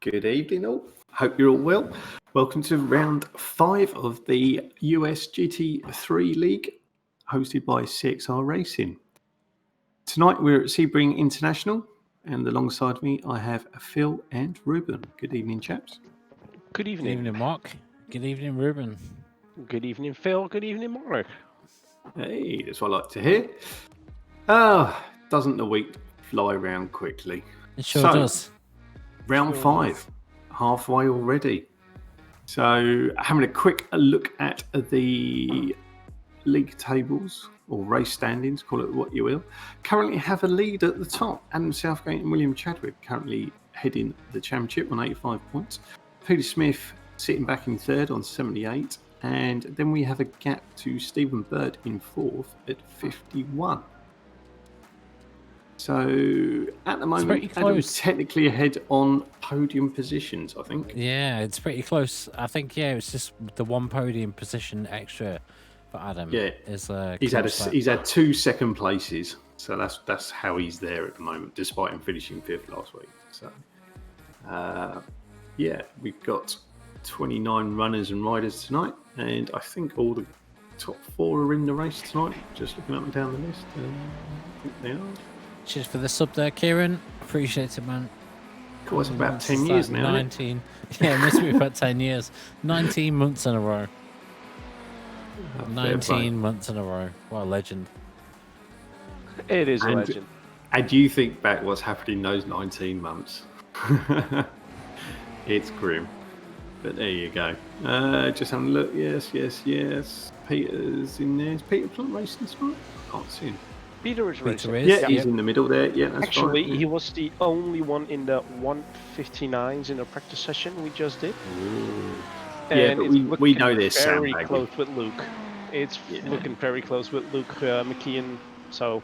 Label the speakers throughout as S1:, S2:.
S1: Good evening, all. Hope you're all well. Welcome to round 5 of the US GT3 League, hosted by CXR Racing. Tonight we're at Sebring International, and alongside me I have Phil and Ruben. Good evening, chaps.
S2: Good
S3: Good
S2: evening.
S3: evening, Mark. Good evening, Ruben.
S2: Good evening, Phil. Good evening, Mark.
S1: Hey, that's what I like to hear. Doesn't the week fly round quickly?
S3: It sure does.
S1: Round 5, halfway already. So, having a quick look at the league tables or race standings, call it what you will. Currently have a lead at the top. Adam Southgate and William Chadwick currently heading the championship on 85 points. Peter Smith sitting back in third on 78. And then we have a gap to Stephen Bird in fourth at 51. So at the moment, Adam's technically ahead on podium positions, I think.
S3: Yeah, it's pretty close. I think, it's just the one podium position extra for Adam.
S1: Yeah, he's had 2 second places, so that's how he's there at the moment, despite him finishing 5th last week. So, we've got 29 runners and riders tonight, and I think all the top 4 are in the race tonight. Just looking up and down the list, I think they are.
S3: Cheers for the sub there, Kieran. Appreciate it, man.
S1: Cool, it's about 10 years now.
S3: 19. Yeah, it must be about 10 years. 19 months in a row. 19 months in a row. What a legend.
S2: It is a legend.
S1: And you think back what's happened in those 19 months. It's grim. But there you go. Just having a look. Yes. Peter's in there. Is Peter Plant racing tonight? I can't see him.
S2: Peter is racing.
S3: Peter is.
S1: Yeah, he's in the middle there. Yeah, that's
S2: Actually,
S1: right.
S2: he was the only one in the 159s in the practice session we just did.
S1: Yeah,
S2: And
S1: but
S2: it's
S1: we know
S2: looking
S1: there's
S2: very
S1: sandbagging.
S2: close with Luke. It's
S1: Yeah.
S2: looking very close with Luke McKeon. So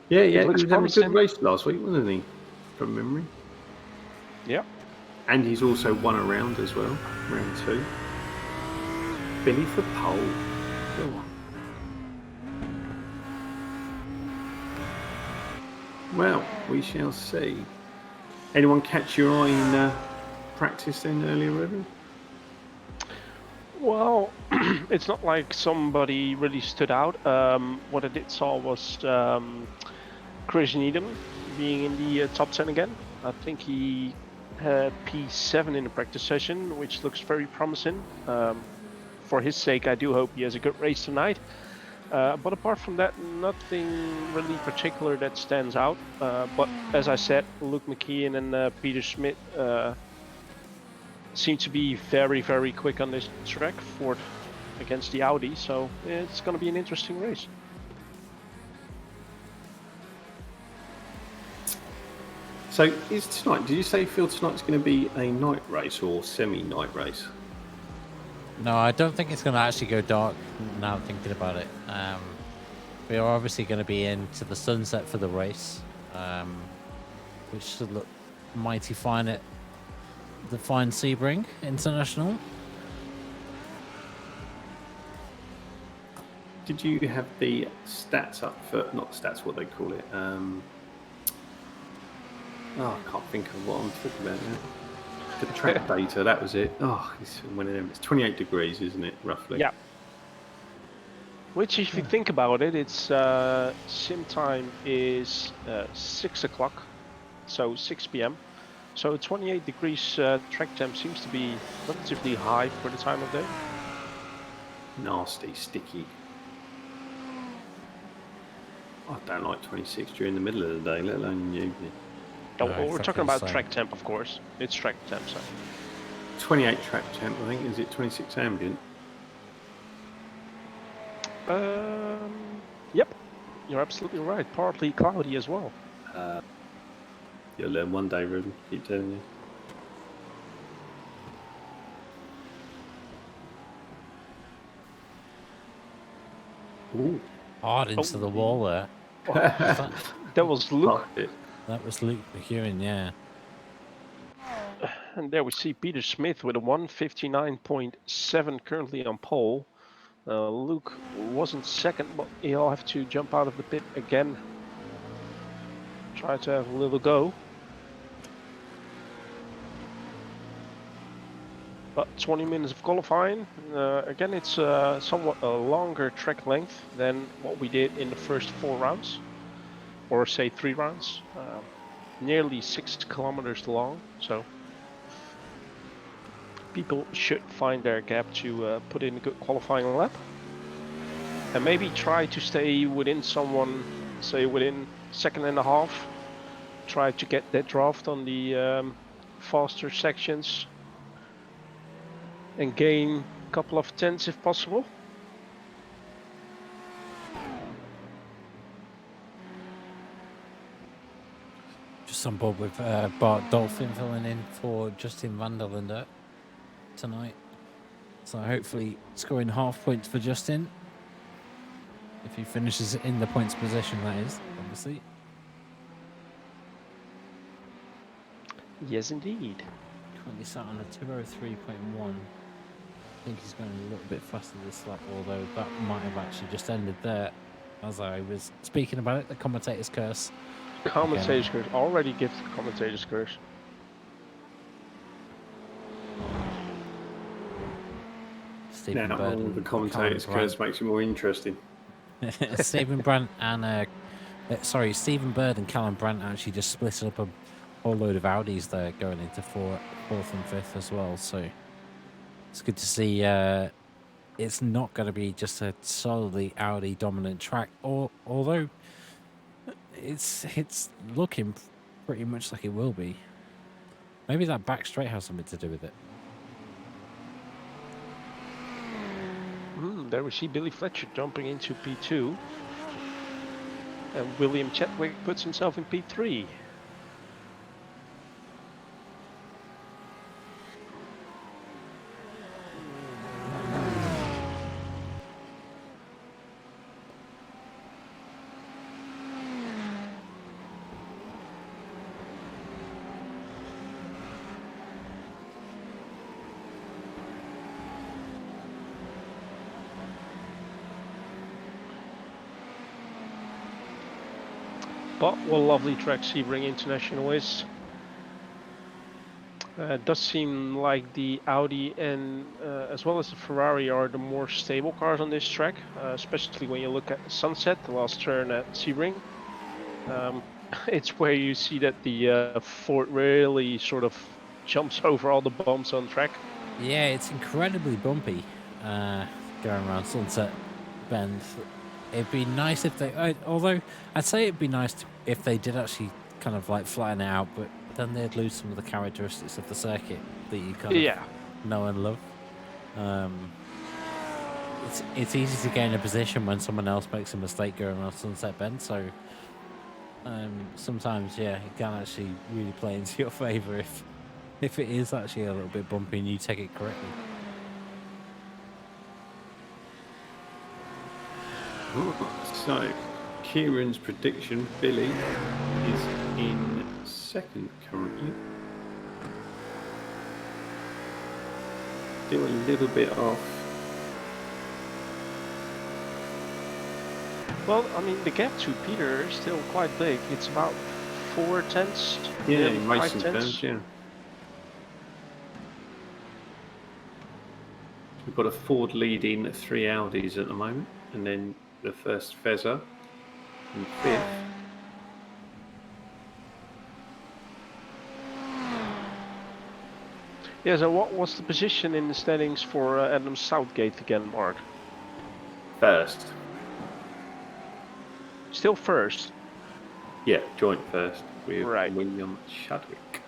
S1: Yeah,
S2: it
S1: he
S2: looks
S1: was having a good
S2: promising.
S1: race last week, wasn't he? From memory.
S2: Yeah.
S1: And he's also won a round as well, round 2. Billy for pole. Go on. Well, we shall see. Anyone catch your eye in practice then earlier, Ruben?
S2: Well, it's not like somebody really stood out. What I did saw was Chris Needham being in the top 10 again. I think he had P7 in the practice session, which looks very promising. For his sake, I do hope he has a good race tonight. But apart from that, nothing really particular that stands out. But as I said, Luke McKeon and Peter Smith seem to be very, very quick on this track, Ford against the Audi. So it's going to be an interesting race.
S1: So is tonight, did you say Phil tonight's going to be a night race or semi-night race?
S3: No, I don't think it's going to actually go dark now thinking about it. We are obviously going to be into the sunset for the race, which should look mighty fine at the fine Sebring International.
S1: Did you have the stats up for, not stats, what they call it? I can't think of what I'm talking about now. The track data, that was it. Oh, it's one of them. It's 28 degrees, isn't it, roughly?
S2: Yeah. Which, if you think about it, it's sim time is 6 o'clock, so 6 p.m. So 28 degrees track temp seems to be relatively high for the time of day.
S1: Nasty, sticky. I don't like 26 during the middle of the day, let alone in the evening.
S2: Oh,
S3: No,
S2: we're talking about track temp, of course. It's track temp, so.
S1: 28 track temp, I think. Is it 26 ambient?
S2: Yep, you're absolutely right. Partly cloudy as well.
S1: You'll learn one day, Ruben. Keep telling you. Ooh.
S3: Hard into the wall there.
S2: That was Luke.
S3: That was Luke McEwen, yeah.
S2: And there we see Peter Smith with a 159.7 currently on pole. Luke wasn't second, but he'll have to jump out of the pit again. Try to have a little go. But 20 minutes of qualifying. Again, it's somewhat a longer track length than what we did in the first 4 rounds. Or say 3 rounds. Nearly 6 kilometers long. So people should find their gap to put in a good qualifying lap. And maybe try to stay within someone, say within 1.5 seconds. Try to get that draft on the faster sections. And gain a couple of tenths if possible.
S3: Just on board with Bart Dolphin filling in for Justin van der Linde tonight. So hopefully scoring half points for Justin. If he finishes in the points position, that is, obviously.
S2: Yes, indeed.
S3: Currently sat on a 203.1. I think he's going a little bit faster this lap, although that might have actually just ended there as I was speaking about it. The commentator's curse.
S2: Commentator's curse. Already gifted commentator's curse.
S3: Stephen
S1: Now,
S3: Bird
S1: the
S3: and
S1: commentator's
S3: Callum
S1: curse makes it more interesting.
S3: Brandt. Stephen Brandt and Stephen Bird and Callum Brandt actually just split up a whole load of Audis there going into fourth and fifth as well. So it's good to see it's not going to be just a solidly Audi dominant track, although it's looking pretty much like it will be. Maybe that back straight has something to do with it.
S2: there we see Billy Fletcher jumping into P2. And William Chetwick puts himself in P3. But what a lovely track Sebring International is. It does seem like the Audi and as well as the Ferrari are the more stable cars on this track, especially when you look at Sunset, the last turn at Sebring. It's where you see that the Ford really sort of jumps over all the bumps on track.
S3: Yeah, it's incredibly bumpy going around Sunset Bend. It'd be nice if they, although I'd say it'd be nice if they did actually kind of like flatten it out, but then they'd lose some of the characteristics of the circuit that you kind of know and love. It's easy to get in a position when someone else makes a mistake going around Sunset Bend, so sometimes, yeah, it can actually really play into your favour if it is actually a little bit bumpy and you take it correctly.
S1: So, Kieran's prediction, Billy, is in second currently. Still a little bit off.
S2: Well, I mean, the gap to Peter is still quite big. It's about 4 tenths.
S1: Yeah, in racing terms, yeah. We've got a Ford leading 3 Audis at the moment, and then the first Fezzer in fifth.
S2: Yeah, so what was the position in the standings for Adam Southgate again, Mark?
S1: First.
S2: Still first?
S1: Yeah, joint first with
S2: Right.
S1: William Chadwick.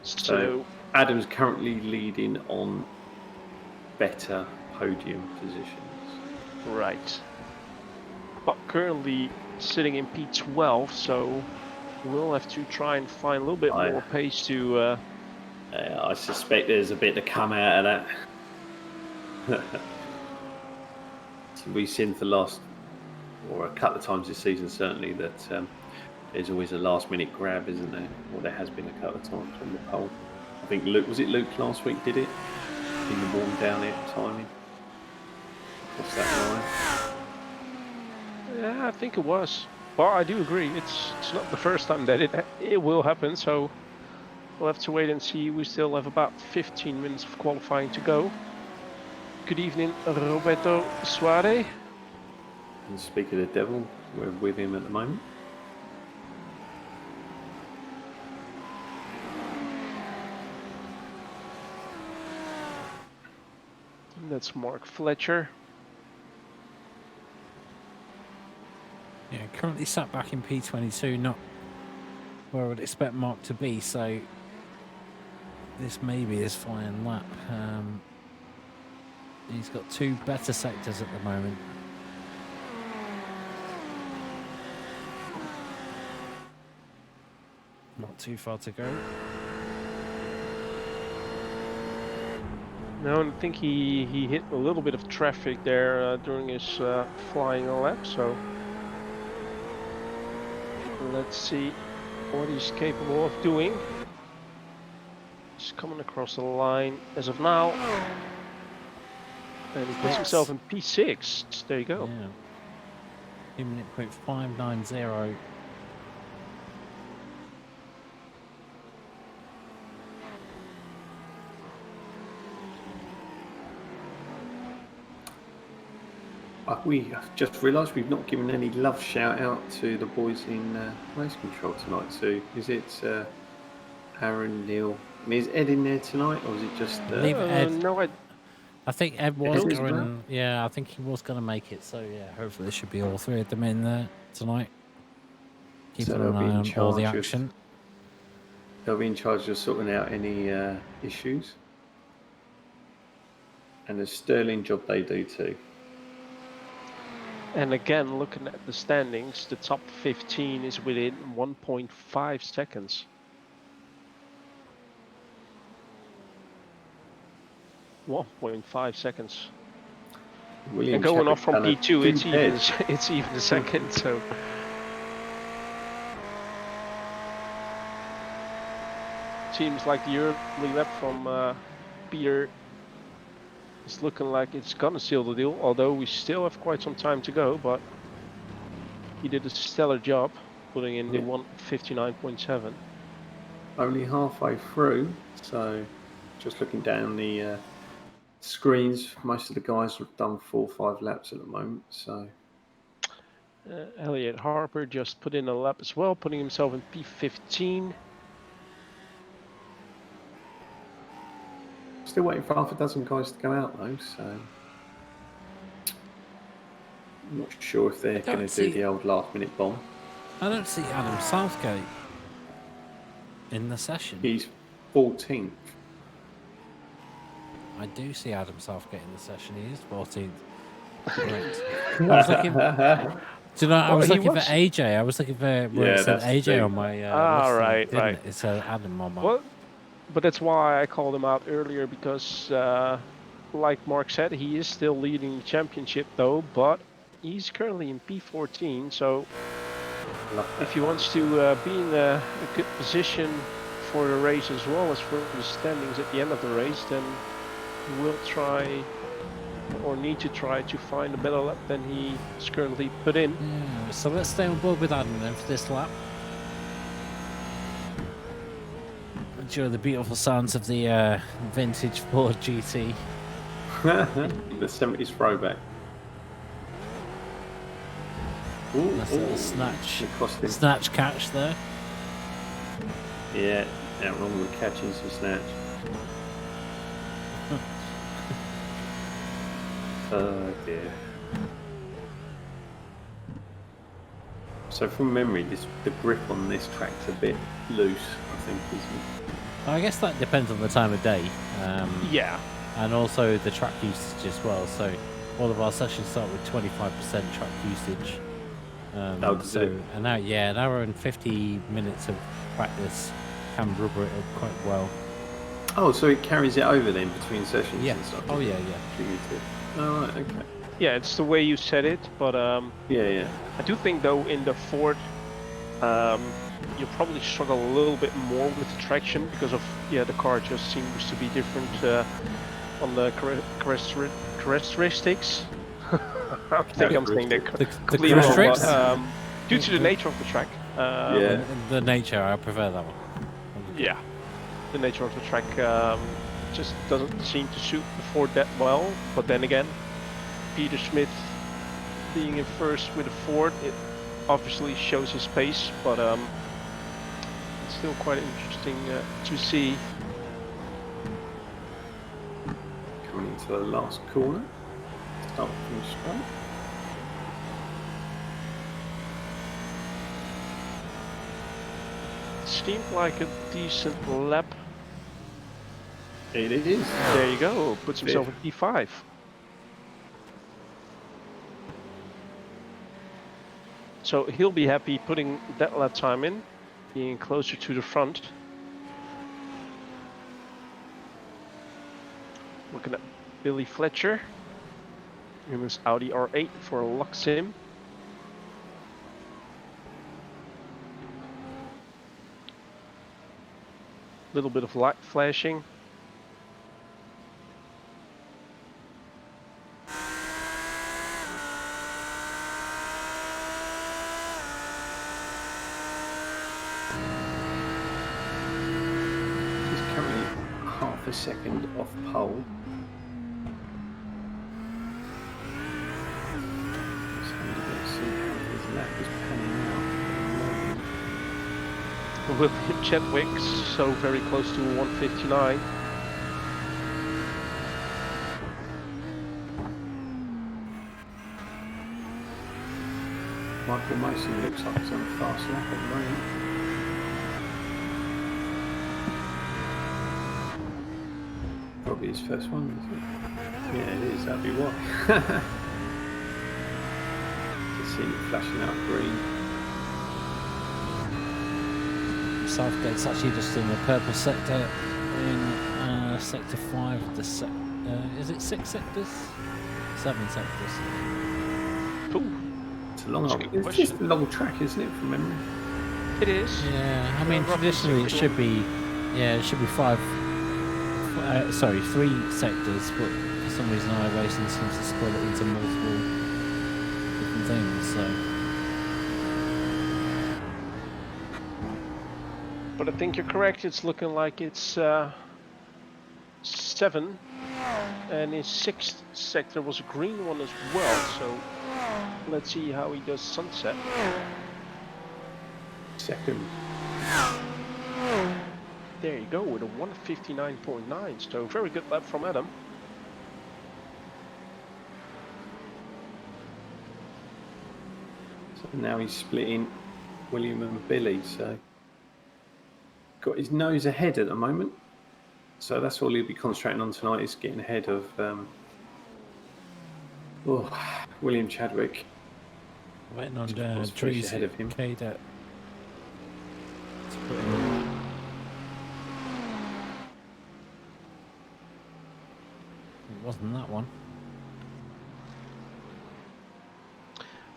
S2: So
S1: Adam's currently leading on better podium positions.
S2: Right. But currently sitting in P12, so we'll have to try and find a little bit more pace to...
S1: I suspect there's a bit to come out of that. We've seen for the last, or a couple of times this season certainly, that there's always a last minute grab, isn't there? Or there has been a couple of times on the pole. I think Luke last week did it? In the warm down here timing. What's that line?
S2: Yeah, I think it was. But I do agree, it's not the first time that it will happen, so we'll have to wait and see. We still have about 15 minutes of qualifying to go. Good evening, Roberto Suarez.
S1: And speak of the devil, we're with him at the moment.
S2: That's Mark Fletcher.
S3: Yeah, currently sat back in P22, not where I would expect Mark to be, so this may be his final lap. He's got 2 better sectors at the moment. Not too far to go.
S2: No, I think he hit a little bit of traffic there during his flying lap, so let's see what he's capable of doing. He's coming across the line as of now, and he puts himself in P6. There you go.
S3: Yeah. 2:590.
S1: We have just realised we've not given any love shout out to the boys in race control tonight. So is it Aaron, Neil, and is Ed in there tonight, or is it just?
S3: Ed.
S2: No,
S3: I think Ed was
S1: Ed
S3: going.
S1: well?
S3: Yeah, I think he was going to make it. So yeah, hopefully there should be all 3 of them in there tonight. Keeping an eye on all the action.
S1: They'll be in charge of sorting out any issues. and a sterling job they do too.
S2: And again, looking at the standings, the top 15 is within 1.5 seconds. 1.5 seconds.
S1: William
S2: And going
S1: Chadwick
S2: off from
S1: done a
S2: P2,
S1: two-head.
S2: it's even a second. So seems like the early lap from Peter is looking like it's gonna seal the deal. Although we still have quite some time to go, but he did a stellar job putting in the 1:59.7.
S1: Only halfway through, so just looking down the screens, most of the guys have done 4 or 5 laps at the moment. So
S2: Elliot Harper just put in a lap as well, putting himself in P15.
S1: still waiting for half a dozen guys to go out though, so I'm not sure if they're going to do the old last-minute bomb.
S3: I don't see Adam Southgate in the session.
S1: He's 14th.
S3: I do see Adam Southgate in the session. He is 14th. Correct. I was looking. Do you know? I was looking for AJ. I was looking for where it said AJ on my list.
S2: Right.
S3: It said Adam on my.
S2: Well, but that's why I called him out earlier because, like Mark said, he is still leading the championship though, but he's currently in P14. So if he wants to be in a good position for the race as well as for the standings at the end of the race, then he will try or need to try to find a better lap than he's currently put in.
S3: Yeah, so let's stay on board with Adam then for this lap. Enjoy the beautiful sounds of the vintage Ford GT.
S1: The 70s throwback. Ooh,
S3: Nice little snatch catch there.
S1: Yeah, not wrong with catching some snatch. Oh dear. So from memory, the grip on this track's a bit loose, I think, isn't it?
S3: I guess that depends on the time of day.
S2: Yeah.
S3: And also the track usage as well. So all of our sessions start with 25% track usage. An hour and 50 minutes of practice can rubber it up quite well.
S1: Oh, so it carries it over then between sessions and stuff?
S3: Oh, yeah.
S1: Oh, right, okay.
S2: Yeah, it's the way you said it, but
S1: Yeah.
S2: I do think though in the Ford, you probably struggle a little bit more with the traction because of the car just seems to be different on the characteristics. I think I'm saying that completely wrong. Due to the nature of the track.
S3: The nature, I prefer that one.
S2: Yeah, the nature of the track just doesn't seem to suit the Ford that well. But then again, Peter Smith being in first with a Ford, it obviously shows his pace, but it's still quite interesting to see.
S1: Coming into the last corner. Start from straight.
S2: Seemed like a decent lap.
S1: It is.
S2: There you go. Puts himself in P5. So he'll be happy putting that lap time in, being closer to the front. Looking at Billy Fletcher in his Audi R8 for a lock sim. Little bit of light flashing.
S1: He's currently half a second off pole. So let's see how his lap is panning out.
S2: William Chadwick so very close to 1:59.
S1: Michael Mason looks like he's on a fast lap at the moment. Probably his first one, isn't it? So that'd be why. Just see it flashing out green.
S3: Southgate's actually just in the purple sector in sector 5 of the is it 6 sectors? 7 sectors.
S2: Ooh,
S1: It's a long
S2: that's a
S1: old.
S2: good
S1: It's
S2: question.
S1: just a long track, isn't it, from memory?
S2: It is.
S3: Yeah, I mean
S2: roughly
S3: traditionally it
S2: 6
S3: should be, yeah, it should be 3 sectors, but for some reason iRacing seems to split it into multiple different things. So,
S2: But I think you're correct. It's looking like it's 7, and his 6th sector was a green one as well. So let's see how he does sunset.
S1: Second.
S2: There you go with a 159.9. So very good lap from Adam.
S1: So now he's splitting William and Billy. So got his nose ahead at the moment. So that's all he'll be concentrating on tonight, is getting ahead of William Chadwick.
S3: waiting on
S1: What's
S3: Trees
S1: ahead of him.
S3: Cadet. It wasn't that one.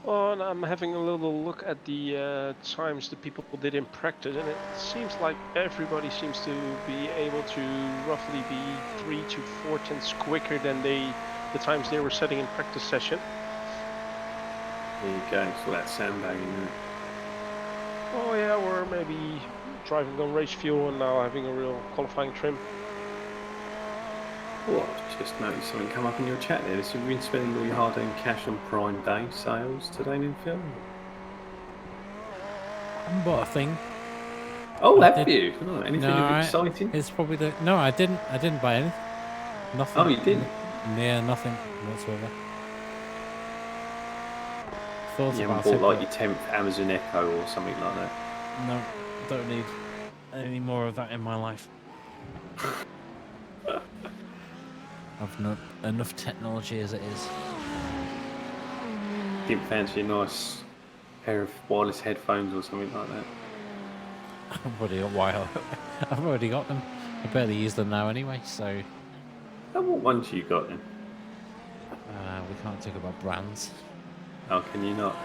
S2: Oh, and I'm having a little look at the times the people did in practice, and it seems like everybody seems to be able to roughly be 3 to 4 tenths quicker than the times they were setting in practice session.
S1: There you go. It's all that sandbagging, isn't it?
S2: Oh yeah, or maybe driving on race fuel and now having a real qualifying trim.
S1: Well, I've just noticed something come up in your chat there. So you've been spending all your hard-earned cash on Prime Day sales today, Ninfield?
S3: I haven't bought a thing.
S1: Oh,
S3: I
S1: have
S3: did.
S1: you? Oh, anything
S3: No,
S1: exciting?
S3: It's probably the no. I didn't buy anything. Nothing.
S1: Oh, you didn't?
S3: Yeah, nothing whatsoever. Thought
S1: You
S3: about
S1: haven't bought
S3: it,
S1: like your 10th Amazon Echo or something like that?
S3: no, don't need any more of that in my life. I've not enough technology as it is.
S1: Didn't fancy a nice pair of wireless headphones or something like that?
S3: I've already got I've already got them. I barely use them now anyway, so
S1: Oh, what ones you got then?
S3: we can't talk about brands.
S1: How can you not?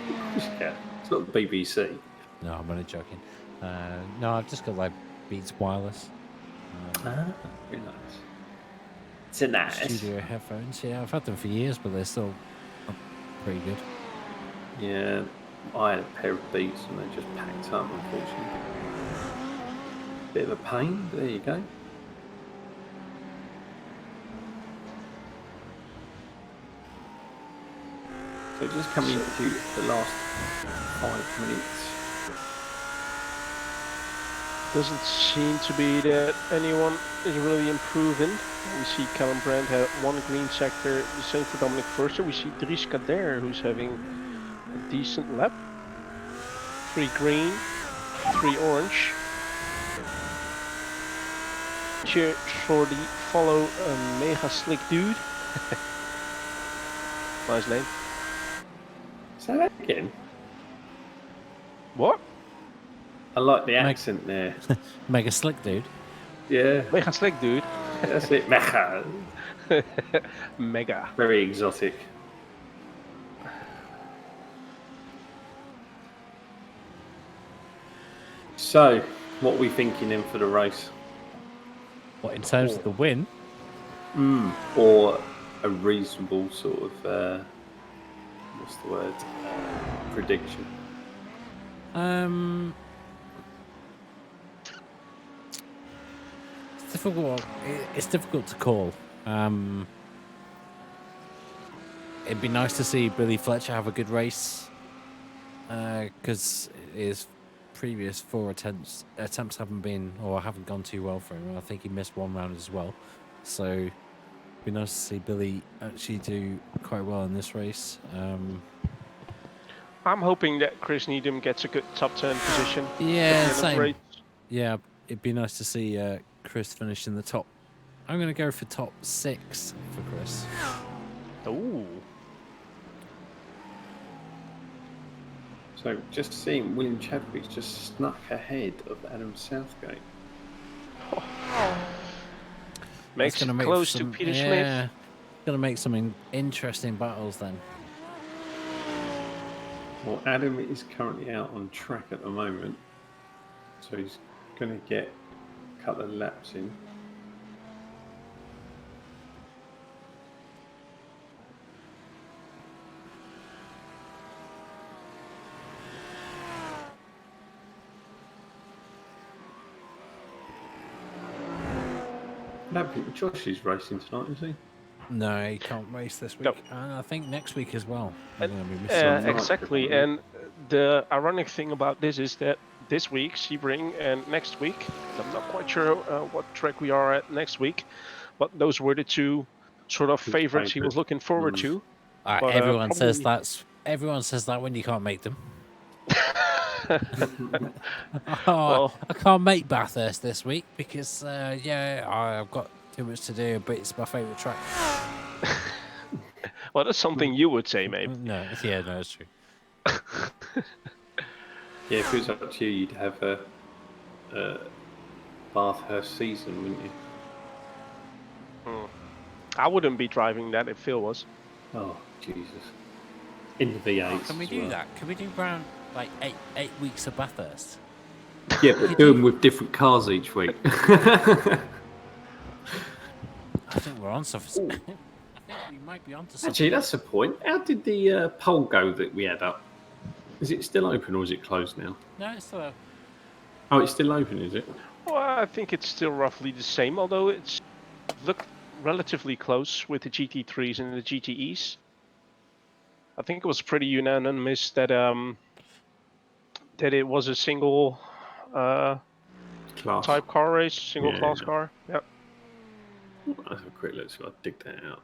S1: Of course you can. It's not the BBC.
S3: No, I'm only joking. No, I've just got like Beats Wireless.
S1: Very nice. It's a nice.
S3: Studio headphones. Yeah, I've had them for years, but they're still pretty good.
S1: Yeah, I had a pair of Beats and they just packed up, unfortunately. Bit of a pain, but there you go. So just coming into the last 5 minutes.
S2: Doesn't seem to be that anyone is really improving. We see Callum Brandt had 1 green sector, the same for Dominic Forster. We see Dries Kader, who's having a decent lap. 3 green, 3 orange. Cheers for the follow mega slick dude. Nice name.
S1: Say that again.
S2: What?
S1: I like the accent there.
S3: Mega slick dude.
S1: Yeah,
S2: Mega slick dude.
S1: that's it. Mega.
S2: Mega.
S1: Very exotic. So, what are we thinking then for the race?
S3: What in terms of the win?
S1: Or a reasonable sort of, what's the word? Prediction.
S3: It's difficult. It's difficult to call. It'd be nice to see Billy Fletcher have a good race, because his previous 4 attempts haven't gone too well for him. I think he missed 1 round as well. So it'd be nice to see Billy actually do quite well in this race.
S2: I'm hoping that Chris Needham gets a good top 10 position.
S3: Yeah,
S2: at the end of the
S3: same.
S2: race.
S3: Yeah, it'd be nice to see Chris finish in the top I'm going to go for top 6 for Chris.
S2: Ooh.
S1: So just seeing William Chadwick's just snuck ahead of Adam Southgate.
S2: Makes it
S3: gonna make
S2: close
S3: some,
S2: to Peter
S3: yeah,
S2: Smith.
S3: Going to make some interesting battles then.
S1: Well, Adam is currently out on track at the moment, so he's going to get a couple of laps in. I don't think Josh is racing tonight, is he?
S3: No, he can't race this week.
S2: No.
S3: And I think next week as well. I'm
S2: And-
S3: going to be missing.
S1: Nice,
S2: Exactly.
S1: definitely.
S2: And the ironic thing about this is that this week, Sebring, and next week, I'm not quite sure what track we are at next week, but those were the two sort of
S1: His
S2: favorites he was
S1: favourite.
S2: looking forward to. But,
S3: everyone says
S2: probably-
S3: everyone says that when you can't make them. Oh,
S2: Well-
S3: I can't make Bathurst this week because I've got too much to do, but it's my favourite track.
S2: Well, that's something you would say, maybe.
S3: No, it's true.
S1: Yeah, if it was up to you, you'd have a Bathurst season, wouldn't you?
S2: I wouldn't be driving that if Phil was.
S1: Oh, Jesus. In the V8.
S3: Can we do that? Can we do around like eight weeks of Bathurst?
S1: Yeah, but do them with different cars each week.
S3: I think we're on something. I think we might be onto something.
S1: Actually, that's the point. How did the poll go that we had up? Is it still open or is it closed now?
S3: No, it's still.
S1: Oh, it's still open, is it?
S2: Well, I think it's still roughly the same, although it's looked relatively close with the GT3s and the GTEs. I think it was pretty unanimous that that it was a single
S1: Class.
S2: type car race, single
S1: Yeah.
S2: class car. Yep.
S1: Let's have a quick look, so I'll dig that out.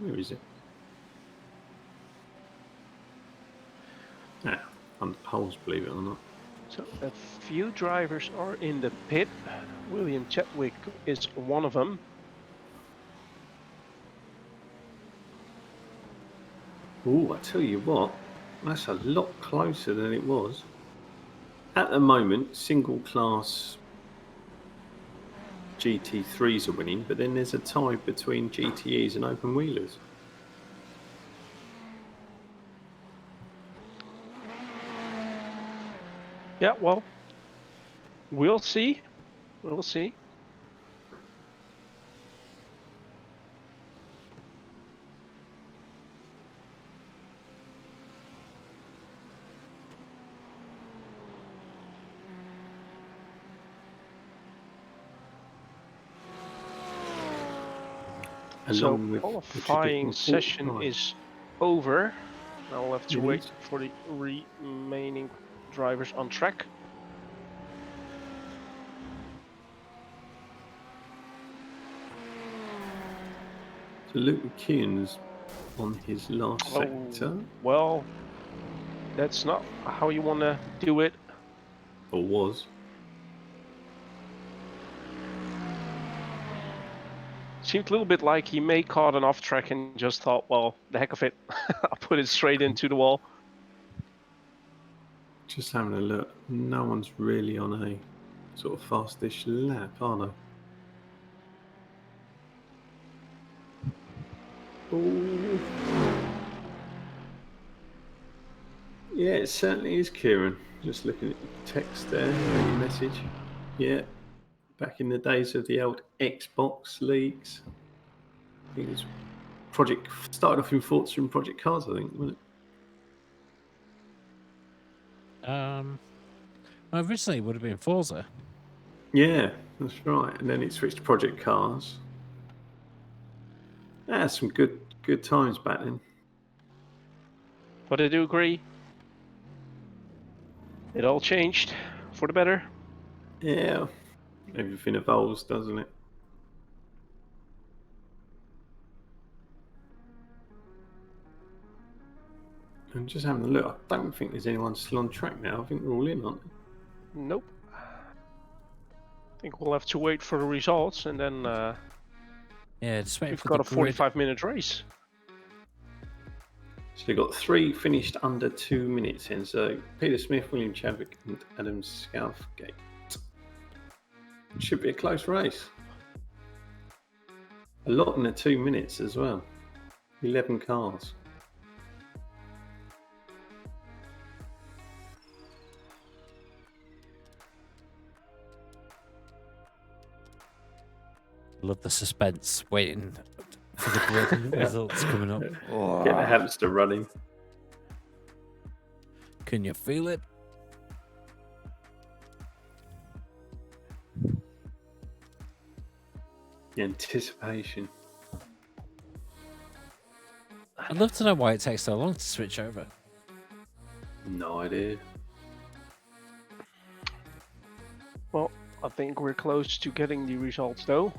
S1: Where is it? Ah, on the polls, believe it or not.
S2: So a few drivers are in the pit. William Chadwick is one of them.
S1: Oh, I tell you what, that's a lot closer than it was. At the moment, single class GT3s are winning, but then there's a tie between GTEs and open wheelers.
S2: Yeah, well, we'll see. We'll see. So
S1: Along with the
S2: qualifying
S1: traditional
S2: session
S1: 45.
S2: is over. Now we'll have to
S1: It
S2: wait
S1: is.
S2: for the remaining drivers on track.
S1: So Luke McKeon's on his last sector,
S2: Well, that's not how you want to do it.
S1: or was.
S2: Seemed a little bit like he may caught an off track and just thought, well, the heck of it, I'll put it straight into the wall.
S1: Just having a look. No one's really on a sort of fastish lap, are they? Ooh. Yeah, it certainly is, Kieran. Just looking at the text there, your message. Yeah, back in the days of the old Xbox leagues. I think it was Project, started off in Forza and Project Cars, I think, wasn't it?
S3: Originally it would have been Forza.
S1: Yeah, that's right. And then it switched to Project Cars. Some good times back then.
S2: But I do agree. It all changed for the better.
S1: Yeah, everything evolves, doesn't it? I'm just having a look. I don't think there's anyone still on track now. I think we're all in, aren't we?
S2: Nope. think we'll have to wait for the results, and then
S3: Yeah, just waiting
S2: we've
S3: for
S2: got
S3: the
S2: a
S3: grid.
S2: 45-minute race.
S1: So you've got 3 finished under 2 minutes in. So Peter Smith, William Chadwick, and Adam Southgate. Should be a close race. A lot in the 2 minutes as well. 11 cars.
S3: Love the suspense, waiting for the grid results coming up.
S1: Get the hamster running.
S3: Can you feel it?
S1: The anticipation.
S3: I'd love to know why it takes so long to switch over.
S1: No idea.
S2: Well, I think we're close to getting the results, though.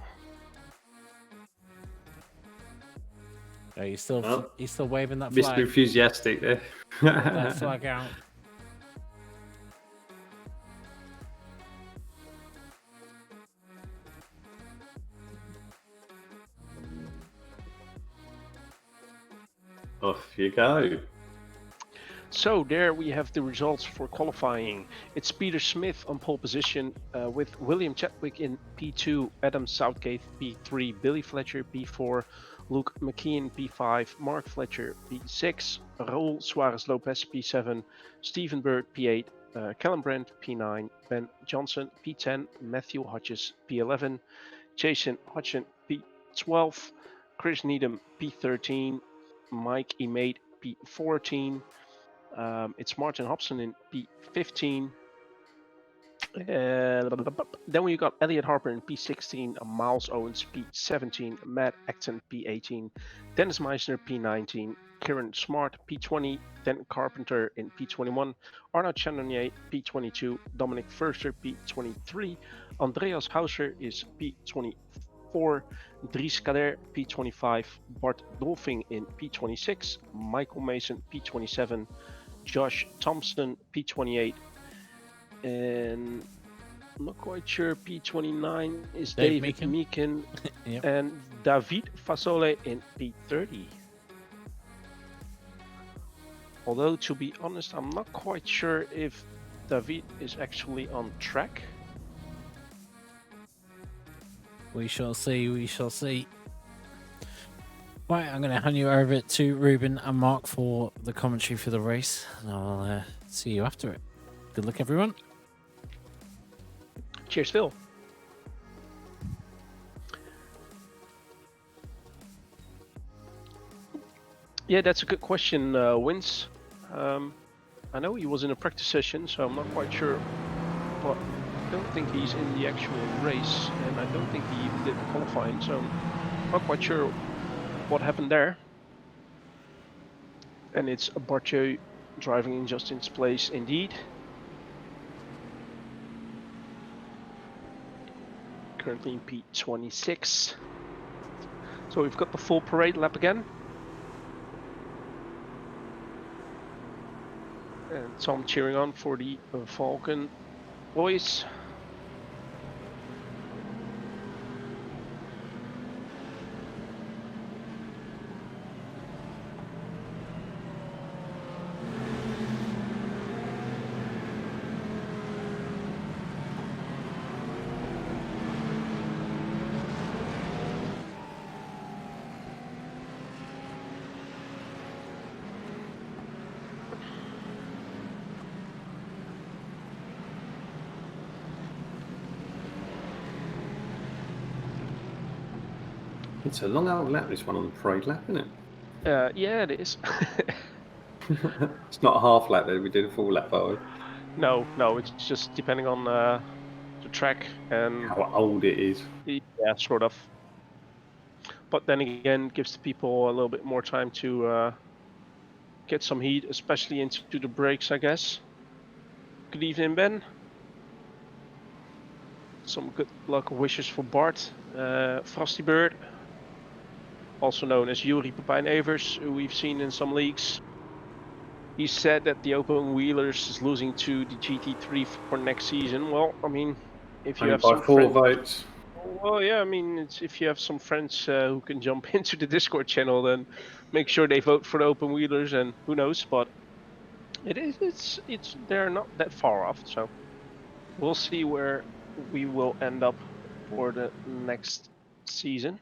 S3: Are you still
S1: Well,
S3: you still waving that
S1: Mr.
S3: flag?
S1: Enthusiastic there.
S3: That flag out.
S1: Off you go.
S2: So there we have the results for qualifying. It's Peter Smith on pole position with William Chadwick in P2, Adam Southgate P3, Billy Fletcher P4, Luke McKeon P5, Mark Fletcher P6, Raul Suarez Lopez P7, Stephen Bird P8, Callum Brandt P9, Ben Johnson P10, Matthew Hodges P11, Jason Hodgson P12, Chris Needham P13, Mike Emade P14, it's Martin Hobson in P15. Then we got Elliot Harper in P16, Miles Owens P17, Matt Acton P18, Dennis Meisner P19, Kieran Smart P20, Dan Carpenter in P21, Arnaud Chandonnier P22, Dominic Furster P23, Andreas Hauser is P24, Dries Kader P25, Bart Dolfing in P26, Michael Mason P27, Josh Thompson P28, and I'm not quite sure P29 is
S3: Dave
S2: David
S3: Meakin.
S2: Meakin,
S3: Yep.
S2: and David Fasole in P30. Although, to be honest, I'm not quite sure if David is actually on track.
S3: We shall see. We shall see. Right, I'm going to hand you over to Ruben and Mark for the commentary for the race, and I'll see you after it. Good luck, everyone.
S2: Cheers, Phil. Yeah, that's a good question, Vince. I know he was in a practice session, so I'm not quite sure, but I don't think he's in the actual race, and I don't think he even did the qualifying, so I'm not quite sure what happened there. And it's Barthieu driving in Justin's place indeed. Currently in P26. So we've got the full parade lap again. And Tom cheering on for the Falcon boys.
S1: It's a long old lap, this one on the parade lap, isn't it?
S2: Yeah, it is.
S1: It's not a half lap there, we did a full lap, are we?
S2: No, it's just depending on the track and
S1: How old it is.
S2: yeah, sort of. But then again, gives the people a little bit more time to get some heat, especially into the brakes, I guess. Good evening, Ben. Some good luck wishes for Bart, Frosty Bird, also known as Yuri Pepijn Evers, who we've seen in some leagues. He said that the open wheelers is losing to the GT3 for next season. Well, I mean, if you
S1: Only
S2: have
S1: by
S2: some
S1: 4
S2: friends,
S1: votes.
S2: well, yeah, I mean, if you have some friends who can jump into the Discord channel, then make sure they vote for the open wheelers, and who knows, but it's they're not that far off, so we'll see where we will end up for the next season.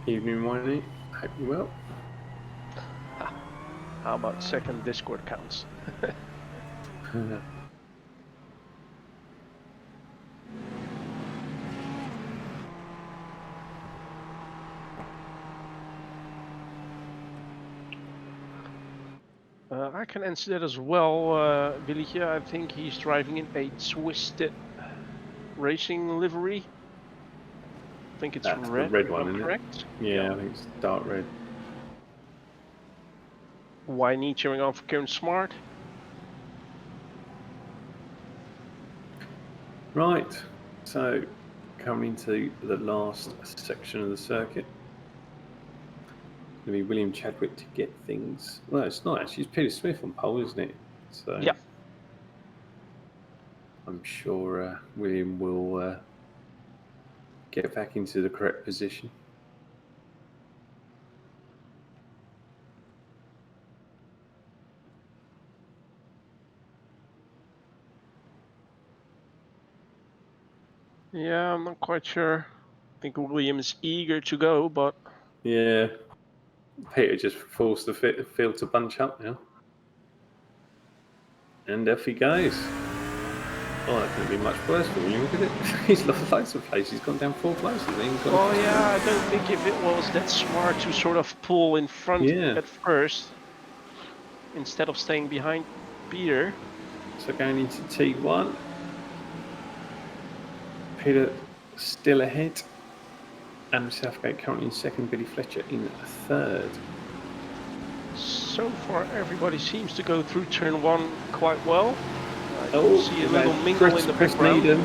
S1: Evening, Winey. Hope you well.
S2: How about second Discord accounts? I can answer that as well, Billy. Here, I think he's driving in a twisted racing livery. I think it's
S1: That's
S2: red,
S1: the red
S2: if
S1: one,
S2: I'm
S1: isn't
S2: correct.
S1: it? Yeah, I think it's dark red.
S2: Winey cheering on for Kieran Smart.
S1: Right, so coming into the last section of the circuit. It's going to be William Chadwick to get things. Well, it's not actually. It's Peter Smith on pole, isn't it? So
S2: Yeah.
S1: I'm sure William will get back into the correct position.
S2: Yeah, I'm not quite sure. I think William is eager to go, but
S1: Yeah, Peter just forced the field to bunch up now. And off he goes. Oh, that couldn't be much worse for William, could it? He's lost loads of places. He's gone down 4 places.
S2: well, yeah, I don't think if it was that smart to sort of pull in front
S1: Yeah.
S2: at first instead of staying behind Peter.
S1: So going into T1, Peter still ahead. Adam Southgate currently in second, Billy Fletcher in third.
S2: So far, everybody seems to go through turn 1 quite well. I
S1: Oh,
S2: see a little mingle in the
S1: Chris
S2: background.
S1: Needham.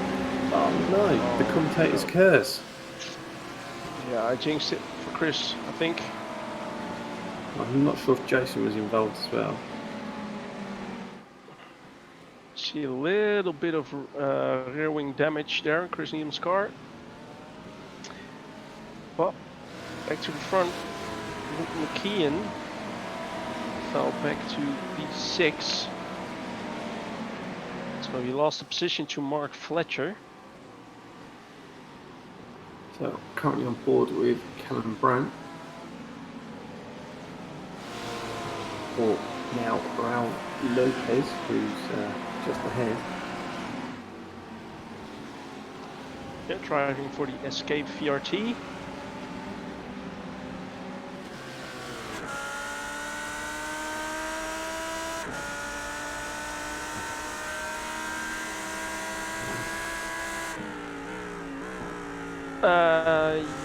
S1: Oh no, the commentator's curse.
S2: Yeah, I jinxed it for Chris, I think.
S1: I'm not sure if Jason was involved as well.
S2: See a little bit of rear wing damage there in Chris Needham's car. But back to the front, Luke McKeon fell back to P6. So he lost the position to Mark Fletcher.
S1: So currently on board with Callum Brandt. Or now Raul Lopez, who's just ahead.
S2: Yeah, driving for the Escape VRT.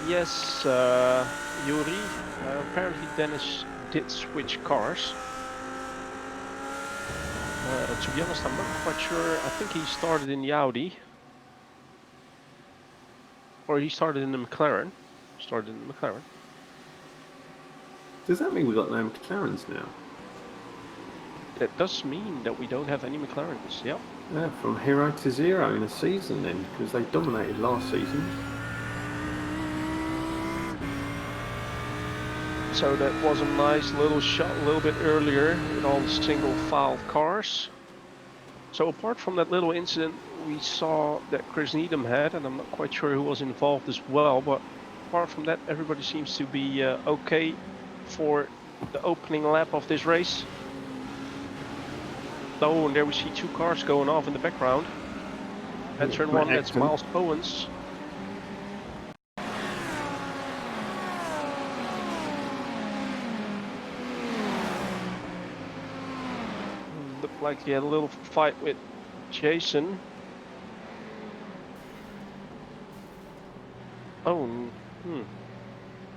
S2: Yes, Yuri. Apparently Dennis did switch cars. To be honest, I'm not quite sure. I think he started in the Audi. Or he started in the McLaren.
S1: Does that mean we've got no McLarens now?
S2: That does mean that we don't have any McLarens, yep.
S1: Yeah, from hero to zero in a season then, because they dominated last season.
S2: So that was a nice little shot a little bit earlier with all the single file cars. So apart from that little incident we saw that Chris Needham had, and I'm not quite sure who was involved as well, but apart from that everybody seems to be okay for the opening lap of this race. Oh, and there we see 2 cars going off in the background. At turn 1, that's Miles Owens. Looked like he had a little fight with Jason. Oh,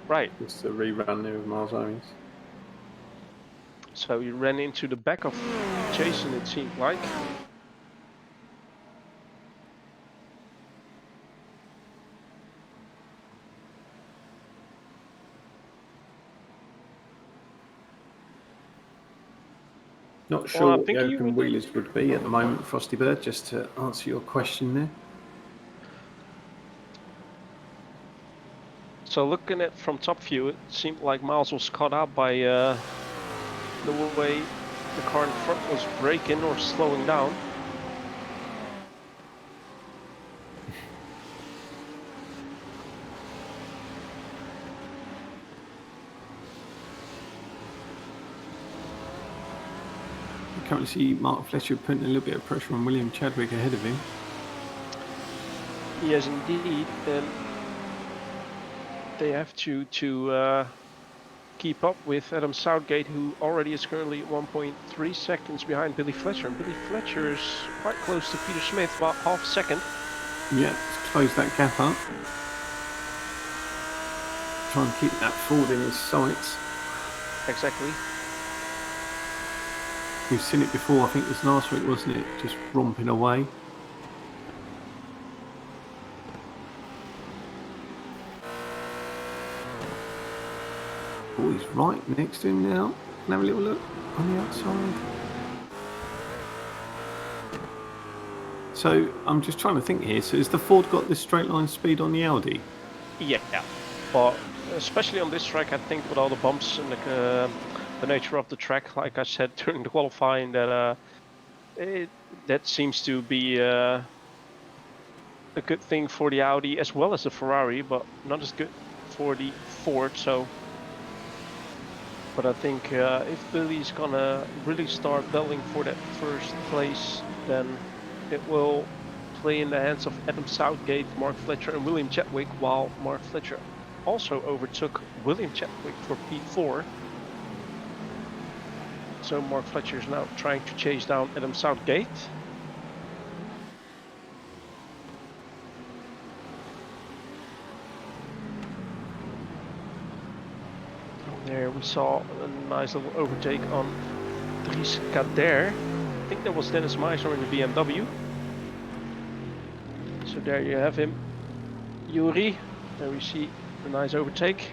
S2: right.
S1: Just a rerun there with Miles Owens.
S2: So he ran into the back of Jason, it seemed like.
S1: Not
S2: Well,
S1: sure
S2: I
S1: what the
S2: think he
S1: open
S2: would.
S1: wheelers would be at the moment, Frosty Bird, just to answer your question there.
S2: So looking at from top view, it seemed like Miles was caught out by the way the car in front was braking or slowing down.
S1: You currently see Mark Fletcher putting a little bit of pressure on William Chadwick ahead of him.
S2: Yes, indeed, and they have to keep up with Adam Southgate, who already is currently 1.3 seconds behind Billy Fletcher. And Billy Fletcher is quite close to Peter Smith, about half a second.
S1: Yeah, let's close that gap up. Try and keep that Ford in his sights.
S2: Exactly.
S1: We've seen it before, I think it was last week, wasn't it? Just romping away. Oh, he's right next to him now. Can have a little look on the outside. So I'm just trying to think here. So has the Ford got the straight line speed on the Audi?
S2: Yeah, but especially on this track, I think with all the bumps and the nature of the track, like I said during the qualifying, that that seems to be a good thing for the Audi as well as the Ferrari, but not as good for the Ford. So, but I think if Billy's gonna really start battling for that first place, then it will play in the hands of Adam Southgate, Mark Fletcher, and William Chadwick, while Mark Fletcher also overtook William Chadwick for P4. So Mark Fletcher is now trying to chase down Adam Southgate. There we saw a nice little overtake on Dries Kader. I think that was Dennis Meisner in the BMW. So there you have him, Yuri. There we see a nice overtake.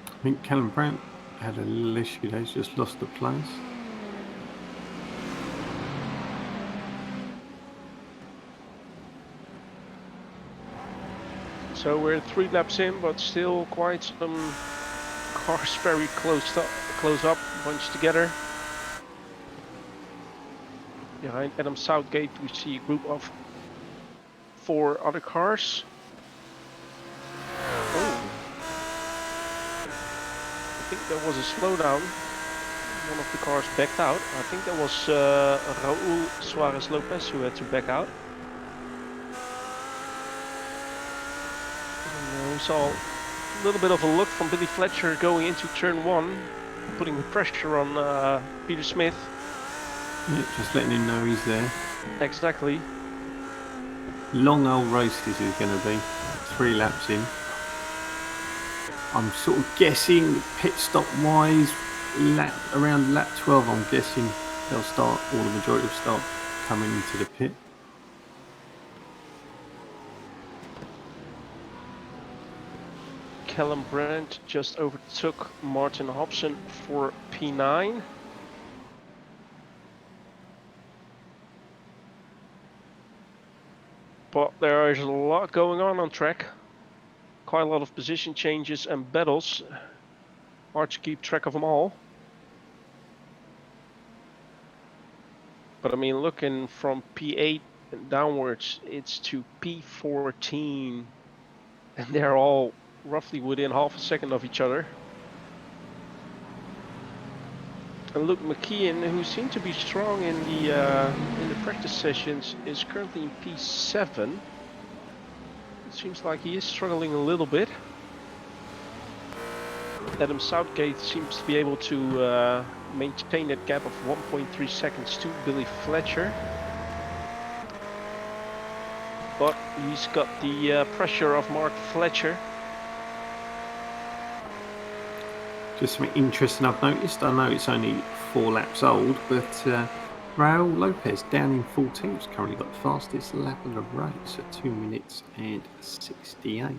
S1: I think Callum Brandt had a little issue there. He's just lost the place.
S2: So we're 3 laps in, but still quite some cars very close up, bunched together. Behind Adam Southgate, we see a group of 4 other cars. Oh, I think there was a slowdown. One of the cars backed out. I think that was Raul Suarez Lopez who had to back out. And, we saw a little bit of a look from Billy Fletcher going into turn 1, putting the pressure on Peter Smith.
S1: Yeah, just letting him know he's there.
S2: Exactly.
S1: Long old race this is going to be. 3 laps in. I'm sort of guessing pit stop wise, around lap 12, I'm guessing they'll start, or the majority will start coming into the pit.
S2: Callum Brandt just overtook Martin Hobson for P9. But there is a lot going on track. Quite a lot of position changes and battles. Hard to keep track of them all. But I mean, looking from P8 and downwards, it's to P14. And they're all roughly within half a second of each other. And Luke McKeon, who seemed to be strong in the practice sessions, is currently in P7. It seems like he is struggling a little bit. Adam Southgate seems to be able to maintain that gap of 1.3 seconds to Billy Fletcher. But he's got the pressure of Mark Fletcher.
S1: Just something interesting I've noticed. I know it's only 4 laps old, but Raul Lopez down in 14th currently got the fastest lap of the race at 2 minutes and 68.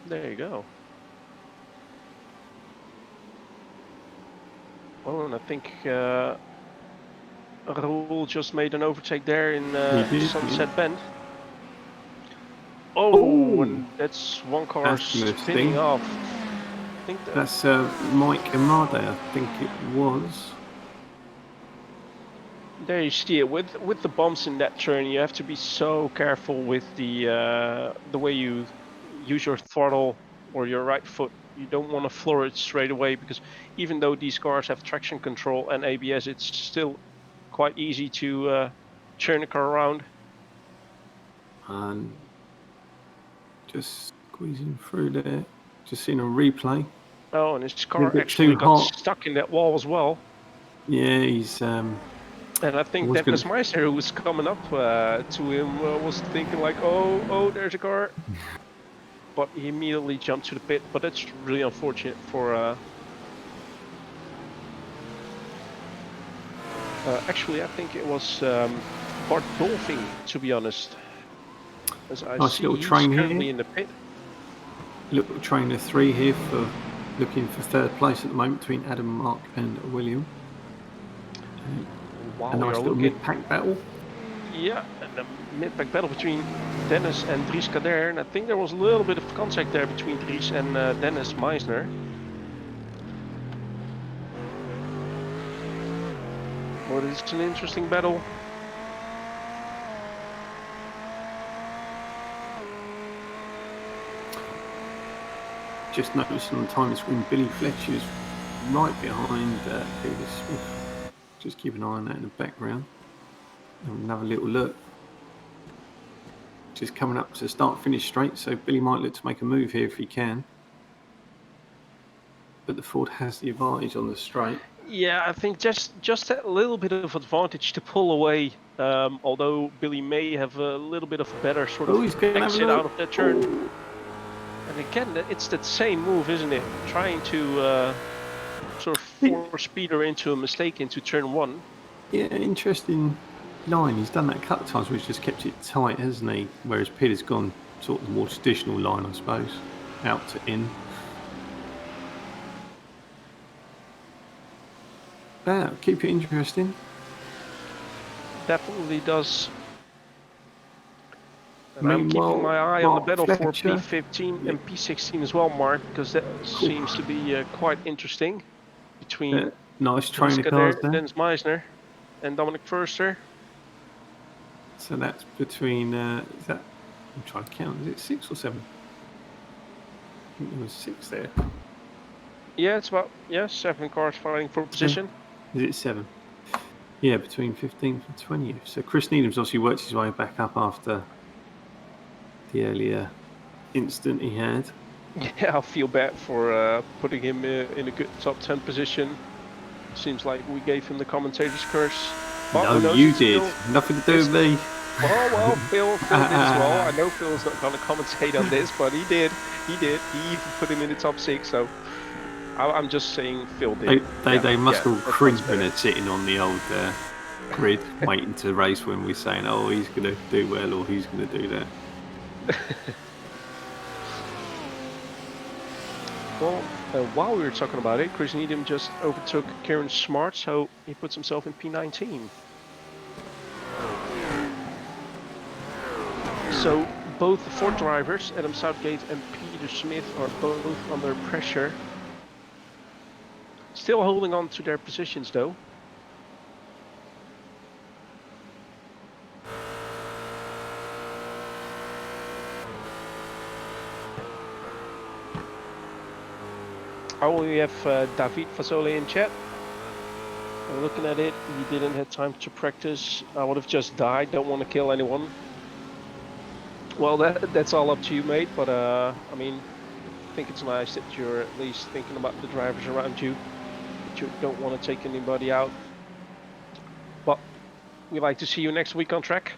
S2: There you go. Oh, and I think Raoul just made an overtake there in
S1: He did,
S2: Sunset
S1: yeah.
S2: Bend. Oh, and that's one car
S1: That's gonna
S2: spinning
S1: sting.
S2: off. I think that
S1: That's Mike Amade, I think it was.
S2: there you see it. With the bumps in that turn, you have to be so careful with the way you use your throttle or your right foot. You don't want to floor it straight away because even though these cars have traction control and ABS, it's still quite easy to turn the car around.
S1: And just squeezing through there. Just seen a replay.
S2: Oh, and his
S1: A
S2: car
S1: bit too
S2: actually got
S1: hot.
S2: stuck in that wall as well.
S1: Yeah, he's
S2: And I think
S1: was
S2: Dennis
S1: gonna.
S2: Meister, who was coming up to him, was thinking like, oh, there's a car. But he immediately jumped to the pit. But that's really unfortunate for. Actually, I think it was Bart Dolphin, to be honest. As I
S1: Nice
S2: see,
S1: little
S2: he's
S1: train
S2: currently
S1: here.
S2: in the pit.
S1: Little trainer 3 here for looking for third place at the moment between Adam, Mark, and William.
S2: Wow,
S1: A
S2: we
S1: nice
S2: are
S1: little
S2: looking.
S1: mid-pack battle.
S2: Yeah, and the mid-pack battle between Dennis and Dries Kader. And I think there was a little bit of contact there between Dries and Dennis Meisner. But it's an interesting battle.
S1: Just noticing on the time screen, Billy Fletcher's right behind Peter Smith. Just keep an eye on that in the background. Have another little look. Just coming up to start-finish straight, so Billy might look to make a move here if he can. But the Ford has the advantage on the straight.
S2: Yeah, I think just that little bit of advantage to pull away. Although Billy may have a little bit of a better sort of
S1: He's going to have a
S2: exit out
S1: look.
S2: of that turn. And again, it's that same move, isn't it? Trying to sort of force Peter into a mistake into turn 1.
S1: Yeah, interesting line. He's done that a couple of times, which just kept it tight, hasn't he? Whereas Peter's gone sort of the more traditional line, I suppose, out to in. Yeah, keep it interesting.
S2: Definitely does. And I'm
S1: Meanwhile,
S2: keeping my eye on the
S1: Mark
S2: battle for
S1: Fletcher.
S2: P15 and P16 as well, Mark, because that seems to be quite interesting between
S1: Nice
S2: Dries
S1: trainer cars
S2: Kader,
S1: there.
S2: Dennis Meisner, and Dominic Forster.
S1: So that's between, is that, I'm trying to count, is it 6 or 7? I think there was 6 there.
S2: Yeah, it's about 7 cars fighting for position.
S1: Is it 7? Yeah, between 15th and 20th. So Chris Needham's obviously worked his way back up after the earlier incident he had.
S2: Yeah, I feel bad for putting him in a good top 10 position. Seems like we gave him the commentator's curse.
S1: No, you did. Nothing to do with me.
S2: Well, Phil did as well. I know Phil's not going to commentate on this, but he did. He even put him in the top 6. So I'm just saying Phil did.
S1: They must all cringe when
S2: better.
S1: they're sitting on the old grid waiting to race when we're saying, oh, he's going to do well or he's going to do that.
S2: Well, while we were talking about it, Chris Needham just overtook Kieran Smart, so he puts himself in P19. So both the Ford drivers, Adam Southgate and Peter Smith, are both under pressure. Still holding on to their positions though. Oh, we have David Fasole in chat. I'm looking at it, he didn't have time to practice. I would have just died, don't want to kill anyone. Well, that's all up to you, mate, but I mean, I think it's nice that you're at least thinking about the drivers around you, that you don't want to take anybody out. But we'd like to see you next week on track.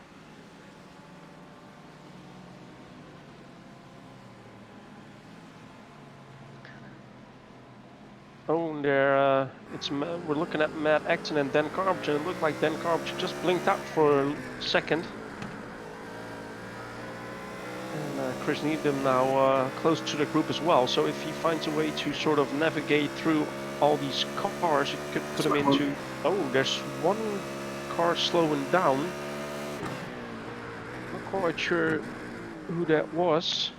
S2: Oh, there, we're looking at Matt Acton and Dan Carpenter. It looked like Dan Carpenter just blinked out for a second. And Chris Needham now close to the group as well. So if he finds a way to sort of navigate through all these cars, you could put them into... Oh, there's one car slowing down. Not quite sure who that was.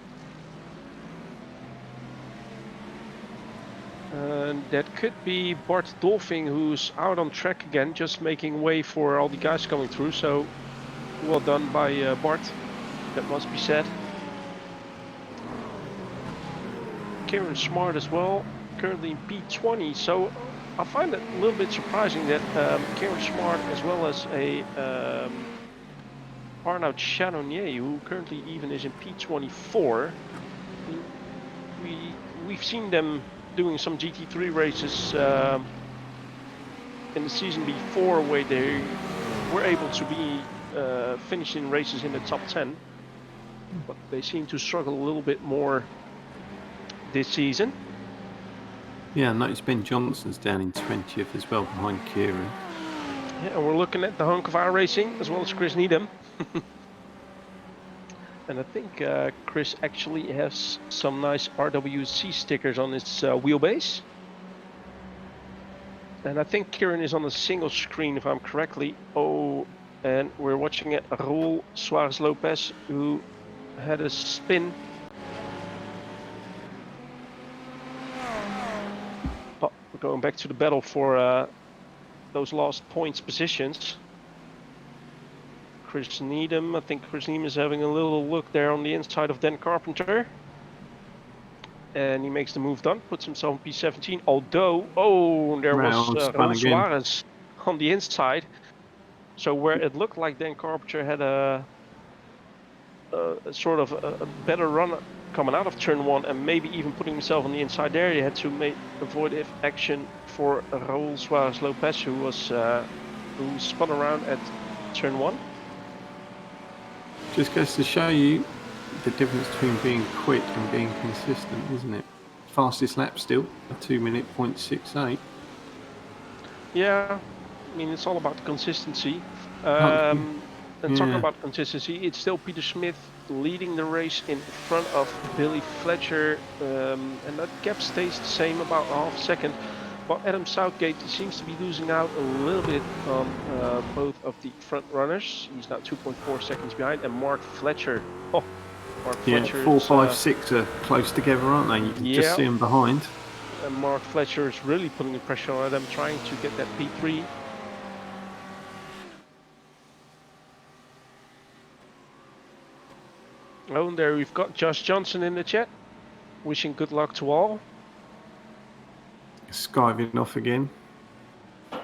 S2: And that could be Bart Dolphin, who's out on track again, just making way for all the guys coming through. So well done by Bart, that must be said. Kieran Smart as well, currently in P20. So I find it a little bit surprising that Kieran Smart, as well as a Arnaud Channonier, who currently even is in P24, we've seen them doing some GT3 races in the season before, where they were able to be finishing races in the top 10, but they seem to struggle a little bit more this season.
S1: Yeah, I noticed Ben Johnson's down in 20th as well, behind Kieran.
S2: Yeah, and we're looking at the hunk of our racing as well as Chris Needham. And I think Chris actually has some nice RWC stickers on his wheelbase. And I think Kieran is on a single screen, if I'm correctly. Oh, and we're watching it, Raul Suarez Lopez, who had a spin. But we're going back to the battle for those last points positions. Chris Needham, I think Chris Needham is having a little look there on the inside of Dan Carpenter. And he makes the move done, puts himself in P17. Although, oh, there was Raul Suarez on the inside. So where it looked like Dan Carpenter had a sort of a better run coming out of turn 1, and maybe even putting himself on the inside there, he had to avoid action for Raul Suarez Lopez, who spun around at turn 1.
S1: Just goes to show you the difference between being quick and being consistent, isn't it? Fastest lap still, a 2:08.68.
S2: Yeah, I mean, it's all about consistency. And talking about consistency, it's still Peter Smith leading the race in front of Billy Fletcher, and that gap stays the same, about a half second. But Adam Southgate seems to be losing out a little bit on both of the front runners. He's now 2.4 seconds behind, and Mark Fletcher. Oh, Mark Fletcher.
S1: 4, 5, 6 are close together, aren't they? You can just see them behind.
S2: And Mark Fletcher is really putting the pressure on them, trying to get that P3. Oh, and there we've got Josh Johnson in the chat, wishing good luck to all.
S1: Skiving off again. How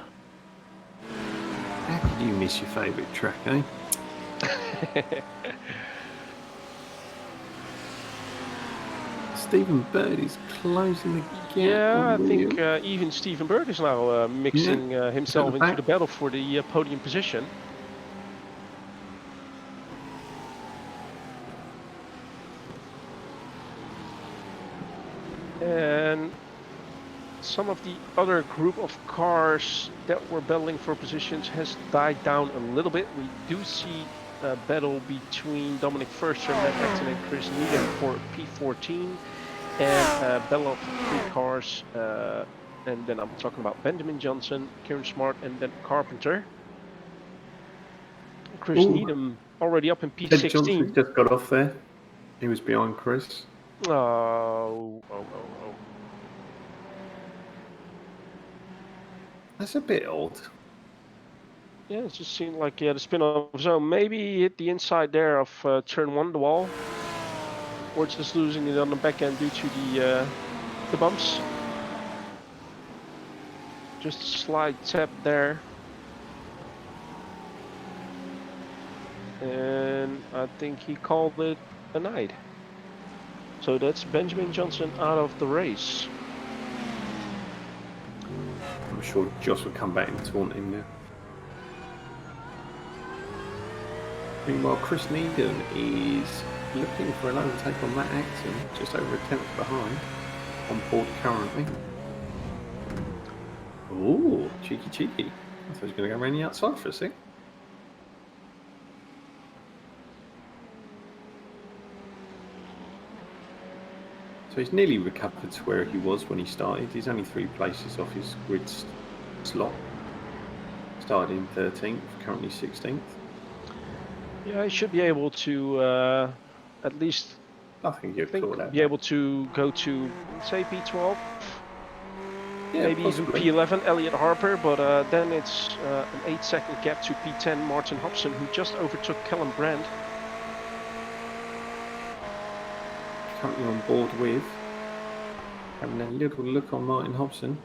S1: could you miss your favourite track, eh? Stephen Bird is closing the gap.
S2: Yeah, I think even Stephen Bird is now mixing himself into the battle for the podium position. And some of the other group of cars that were battling for positions has died down a little bit. We do see a battle between Dominic Furster, Matt Acton, and Chris Needham for P14, and a battle of 3 cars. And then I'm talking about Benjamin Johnson, Kieran Smart, and then Carpenter. Chris Needham already up in P16.
S1: Ted Johnson just got off there. He was behind Chris.
S2: Oh.
S1: That's a bit odd.
S2: Yeah, it just seemed like he had a spin off zone. Maybe he hit the inside there of turn 1, the wall. Or just losing it on the back end due to the bumps. Just a slight tap there. And I think he called it a night. So that's Benjamin Johnson out of the race.
S1: I'm sure Josh will come back and taunt him now. Meanwhile, Chris Needham is looking for an overtake on Matt Acton, just over a tenth behind, on board currently. Ooh, cheeky. I thought he was going to go around the outside for a sec. So he's nearly recovered to where he was when he started. He's only 3 places off his grid slot. Started in 13th, currently 16th.
S2: Yeah, he should be able to at least
S1: I think he'll claw that
S2: be
S1: back.
S2: able to go to, say, P12.
S1: Yeah,
S2: Maybe
S1: possibly.
S2: even P11, Elliot Harper, but then it's an 8-second gap to P10, Martin Hobson, who just overtook Callum Brand.
S1: Currently on board with having a little look on Martin Hobson.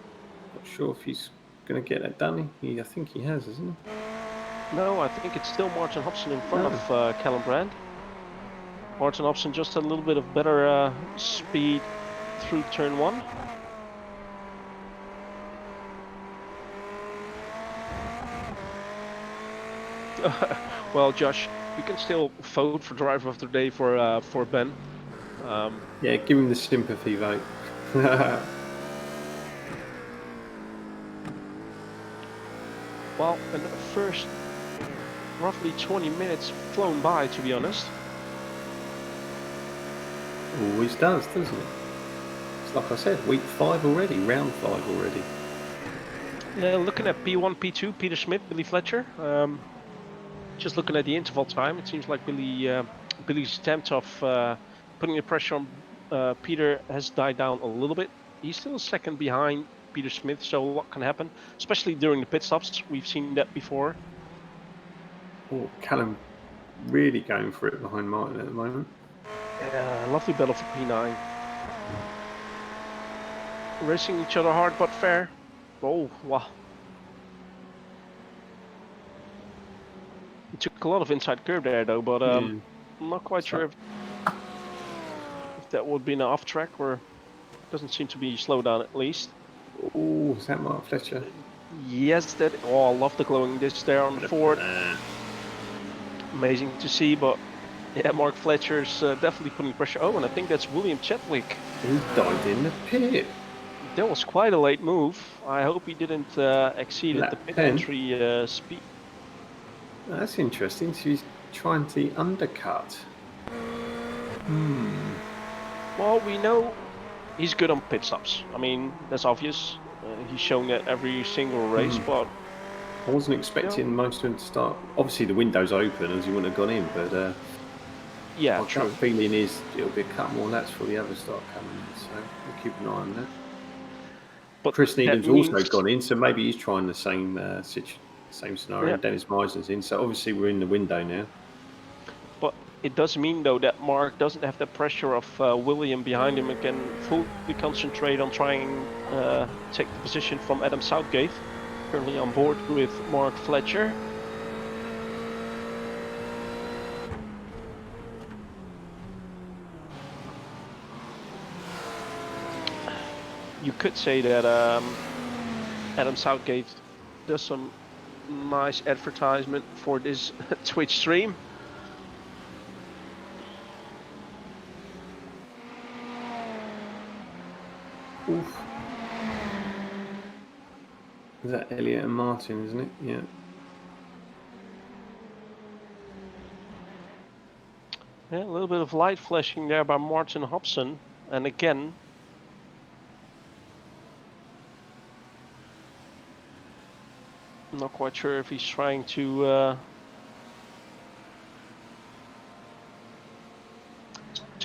S1: Not sure if he's going to get that done. I think he has, isn't he?
S2: No, I think it's still Martin Hobson in front of Callum Brand. Martin Hobson just had a little bit of better speed through turn 1. Well, Josh, you can still vote for driver of the day for Ben.
S1: Yeah, give him the sympathy vote.
S2: Well, in the first roughly 20 minutes flown by, to be honest.
S1: Always does, doesn't it? It's like I said, week 5 already, round 5 already.
S2: Looking at P1, P2, Peter Smith, Billy Fletcher. Just looking at the interval time, it seems like Billy's attempt of putting the pressure on Peter has died down a little bit. He's still a second behind Peter Smith, so a lot can happen, especially during the pit stops. We've seen that before.
S1: Oh, Callum really going for it behind Martin at the moment.
S2: Lovely battle for P9. Racing each other hard but fair. Oh, wow. He took a lot of inside curve there, though, but I'm not quite sure if that would be an off track, or doesn't seem to be slow down at least.
S1: Oh, is that Mark Fletcher?
S2: Yes, that. Oh, I love the glowing disc there on the Ford. Amazing to see, but yeah, Mark Fletcher's definitely putting pressure. Oh, and I think that's William Chadwick.
S1: He died in the pit.
S2: That was quite a late move. I hope he didn't exceed the pit entry speed.
S1: That's interesting. So he's trying to undercut.
S2: Well, we know he's good on pit stops. I mean, that's obvious. He's shown that every single race, but
S1: I wasn't expecting most of them to start. Obviously, the window's open, as you wouldn't have gone in, but
S2: yeah,
S1: my gut feeling is it'll be a couple more laps before the others start coming in, so we'll keep an eye on that. But Chris Needham's also gone in, so maybe he's trying the same scenario. Yeah. Dennis Meisner's in, so obviously we're in the window now.
S2: But it does mean, though, that Mark doesn't have the pressure of William behind him and can fully concentrate on trying to take the position from Adam Southgate, currently on board with Mark Fletcher. You could say that Adam Southgate does some nice advertisement for this Twitch stream.
S1: Oof. Is that Elliot and Martin, isn't it? Yeah.
S2: Yeah, a little bit of light flashing there by Martin Hobson, and again, I'm not quite sure if he's trying to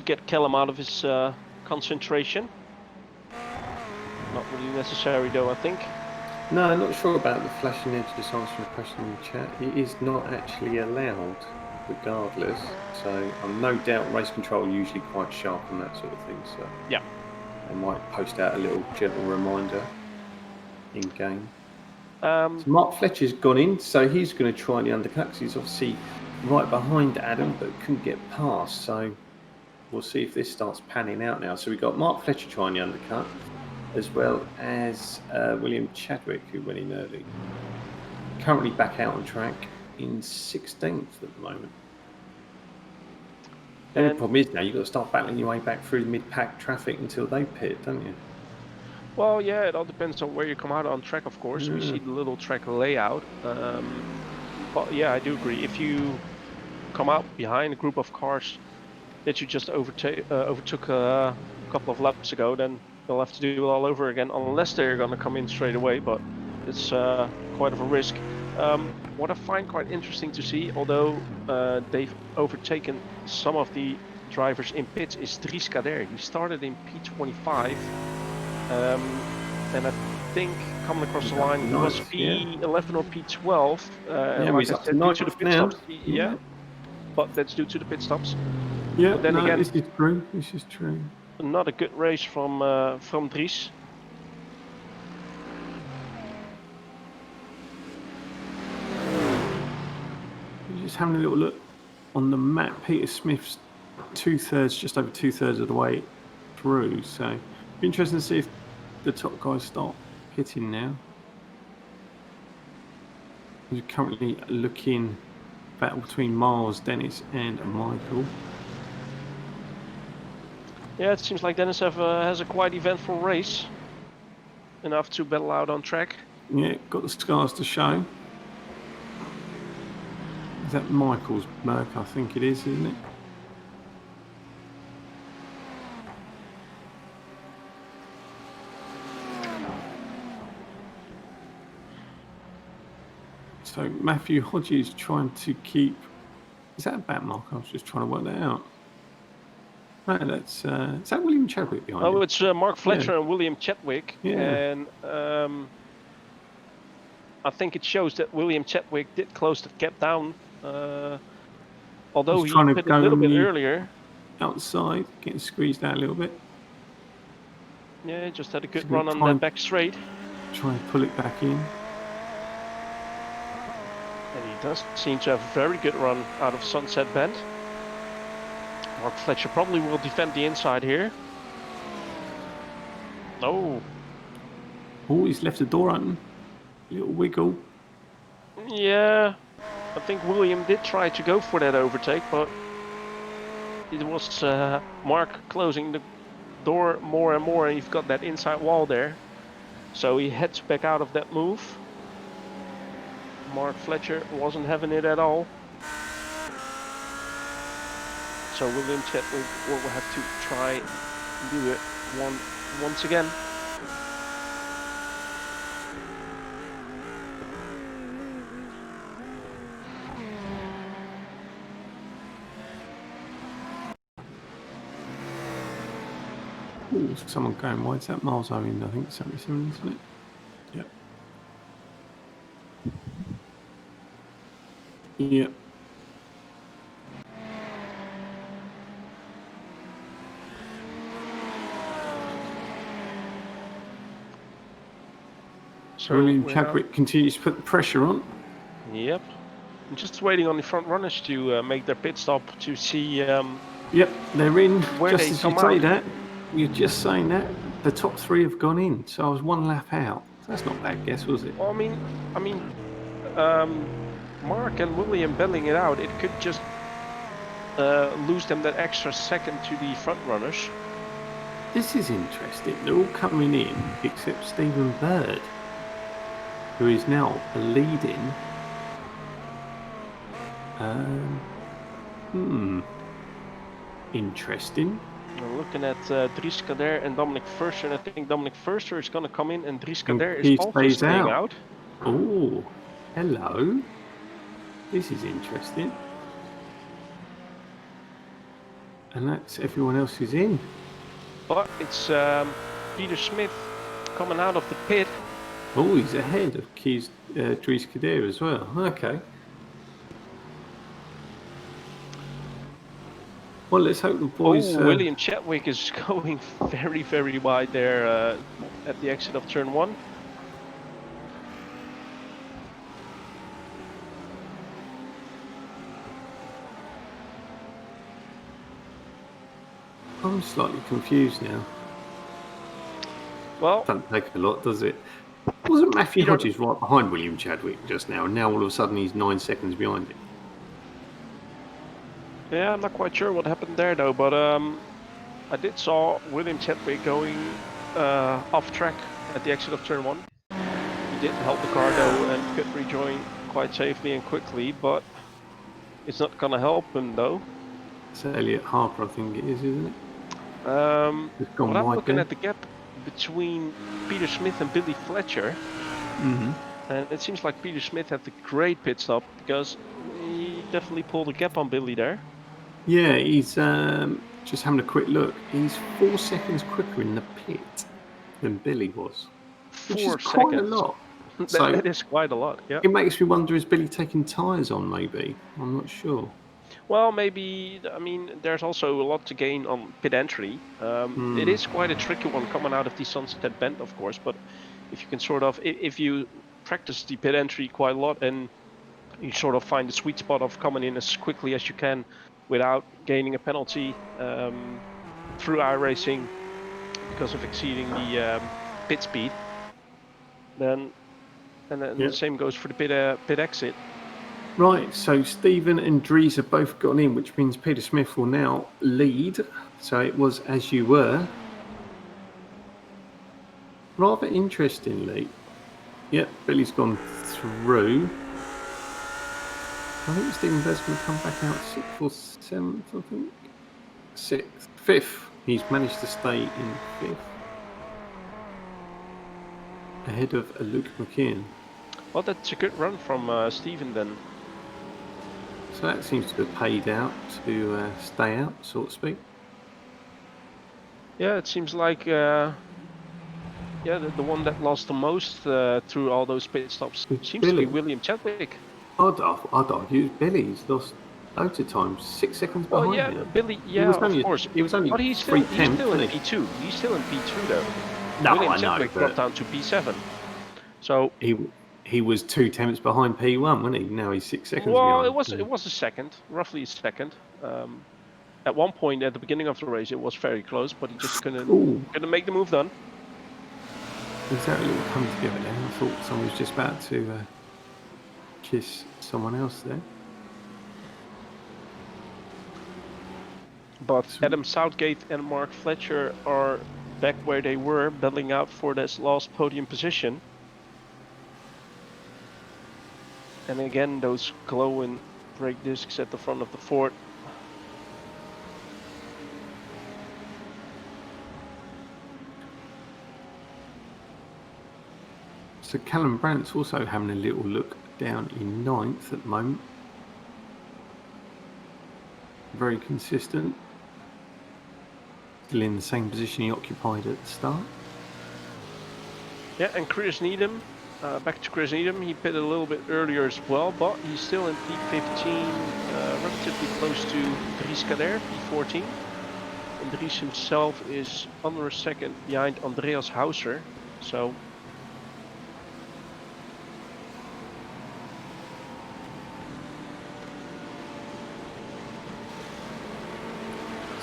S2: get Callum out of his concentration. Not really necessary, though, I think.
S1: No, I'm not sure about the flashing edge. Just answering a question in the chat. It is not actually allowed, regardless. So I'm no doubt race control are usually quite sharp on that sort of thing. So
S2: yeah,
S1: they might post out a little gentle reminder in game. So Mark Fletcher's gone in, so he's going to try the undercut because he's obviously right behind Adam, but couldn't get past. So we'll see if this starts panning out now. So we've got Mark Fletcher trying the undercut, as well as William Chadwick, who went in early. Currently back out on track in 16th at the moment. The only problem is now you've got to start battling your way back through mid-pack traffic until they pit, don't you?
S2: Well, yeah, it all depends on where you come out on track, of course. We see the little track layout. But yeah, I do agree. If you come out behind a group of cars that you just overtook a couple of laps ago, then you'll have to do it all over again, unless they're going to come in straight away. But it's quite of a risk. What I find quite interesting to see, although they've overtaken some of the drivers in pits, is Dries Kader. He started in P25, and I think coming across the line he was
S1: Nice, yeah.
S2: P11 or P12.
S1: Yeah,
S2: Like
S1: he's
S2: I
S1: up to
S2: said, due to the
S1: 9th
S2: pit
S1: now.
S2: stops. Yeah, but that's due to the pit stops.
S1: Yeah,
S2: But then
S1: no,
S2: again,
S1: this is true. This is true.
S2: not a good race from Dries.
S1: Just having a little look on the map. Peter Smith's just over two thirds of the way through. So, be interesting to see if the top guys start pitting now. We're currently looking battle between Miles, Dennis, and Michael.
S2: Yeah, it seems like Dennis has a quite eventful race. Enough to battle out on track.
S1: Yeah, got the scars to show. Is that Michael's Merc? I think it is, isn't it? So Matthew Hodges trying to keep. Is that a bat mark? I was just trying to work that out. No, that's is that William Chadwick behind him?
S2: Oh, it's Mark Fletcher and William Chadwick.
S1: Yeah.
S2: And I think it shows that William Chadwick did close the gap down. Although
S1: He's
S2: he
S1: trying to
S2: pitted
S1: go
S2: a little
S1: on
S2: bit
S1: the
S2: earlier.
S1: outside, getting squeezed out a little bit.
S2: Yeah, he just had a good
S1: Should
S2: run
S1: we
S2: on
S1: try
S2: that
S1: and-
S2: back straight.
S1: Try and pull it back in.
S2: And he does seem to have a very good run out of Sunset Bend. Mark Fletcher probably will defend the inside here. Oh.
S1: Oh, he's left the door open. Little wiggle.
S2: Yeah, I think William did try to go for that overtake, but it was Mark closing the door more and more, and you've got that inside wall there. So he heads back out of that move. Mark Fletcher wasn't having it at all. So William Chadwick will have to try and do it once again.
S1: Oh, someone going wide. Is that Miles Owen? I think 77, isn't it? Yep. Yep. So William Chadwick continues to put the pressure on.
S2: Yep. I'm just waiting on the front runners to make their pit stop to see.
S1: Yep, they're in.
S2: Where
S1: just
S2: they
S1: as you
S2: come
S1: say
S2: out.
S1: that, you're just saying that the top three have gone in. So I was one lap out. So that's not a bad guess, was it?
S2: Well, I mean, Mark and William battling it out. It could just lose them that extra second to the front runners.
S1: This is interesting. They're all coming in except Stephen Bird, who is now leading. Interesting.
S2: I'm looking at Dries Kader and Dominic Furster, and I think Dominic Furster is going to come in, and Dries Kader is also staying out.
S1: Oh, hello. This is interesting. And that's everyone else who's in.
S2: But it's Peter Smith coming out of the pit.
S1: Oh, he's ahead of Dries Kader as well. Okay. Well, let's hope the boys...
S2: William Chadwick is going very, very wide there at the exit of turn 1.
S1: I'm slightly confused now.
S2: Well,
S1: doesn't take a lot, does it? Wasn't Matthew Hodges right behind William Chadwick just now, and now all of a sudden he's 9 seconds behind him?
S2: Yeah, I'm not quite sure what happened there though, but I did saw William Chadwick going off track at the exit of turn 1. He did help the car though and could rejoin quite safely and quickly, but it's not gonna help him though.
S1: It's Elliot Harper, I think it is, isn't it? It's gone
S2: What I'm
S1: wide
S2: looking
S1: there.
S2: at the gap between Peter Smith and Billy Fletcher,
S1: Mm-hmm.
S2: and it seems like Peter Smith had the great pit stop because he definitely pulled a gap on Billy there.
S1: Yeah, he's just having a quick look. He's 4 seconds quicker in the pit than Billy was, which is
S2: 4
S1: quite a
S2: seconds.
S1: lot.
S2: that,
S1: So
S2: that is quite a lot, yeah.
S1: it makes me wonder, is Billy taking tyres on, maybe? I'm not sure.
S2: Well, maybe, I mean, there's also a lot to gain on pit entry. It is quite a tricky one coming out of the Sunset Bend, of course, but if you can sort of, if you practice the pit entry quite a lot and you sort of find the sweet spot of coming in as quickly as you can without gaining a penalty through iRacing because of exceeding the pit speed, then and
S1: Yeah.
S2: the same goes for the pit exit.
S1: Right, so Stephen and Dries have both gone in, which means Peter Smith will now lead. So it was as you were. Rather interestingly, yep, Billy's gone through. I think Stephen Bird's going to come back out 6th or 7th, I think. 6th. 5th. He's managed to stay in 5th. Ahead of Luke McKeon.
S2: Well, that's a good run from Steven then.
S1: So that seems to have paid out to stay out, so to speak.
S2: Yeah, it seems like the one that lost the most through all those pit stops
S1: It's
S2: seems to be
S1: Billy.
S2: William Chadwick.
S1: I'd argue it's Billy. He's lost loads of times. 6 seconds
S2: Well,
S1: behind
S2: yeah,
S1: now.
S2: Billy.
S1: He
S2: Yeah,
S1: was
S2: of
S1: only
S2: course.
S1: he was only
S2: But he's still
S1: 3/10,
S2: in
S1: wasn't he?
S2: P2. He's still in P2 though.
S1: No,
S2: William
S1: I know,
S2: Chadwick dropped
S1: but
S2: down to P7. So
S1: he was 2/10 behind P1, wasn't he? Now he's 6 seconds
S2: well,
S1: behind.
S2: it was a second, roughly a second. At one point at the beginning of the race, it was very close, but he just
S1: Cool.
S2: couldn't make the move done.
S1: Exactly, little come together there. I thought someone was just about to kiss someone else there.
S2: But
S1: So,
S2: Adam Southgate and Mark Fletcher are back where they were, battling out for this last podium position. And again, those glowing brake discs at the front of the Ford.
S1: so Callum Brandt's also having a little look down in 9th at the moment. Very consistent. Still in the same position he occupied at the start.
S2: Yeah, and Chris Needham, back to Chris Needham, he pitted a little bit earlier as well, but he's still in P15, relatively close to Dries Kader, P14. And Dries himself is under a second behind Andreas Hauser, so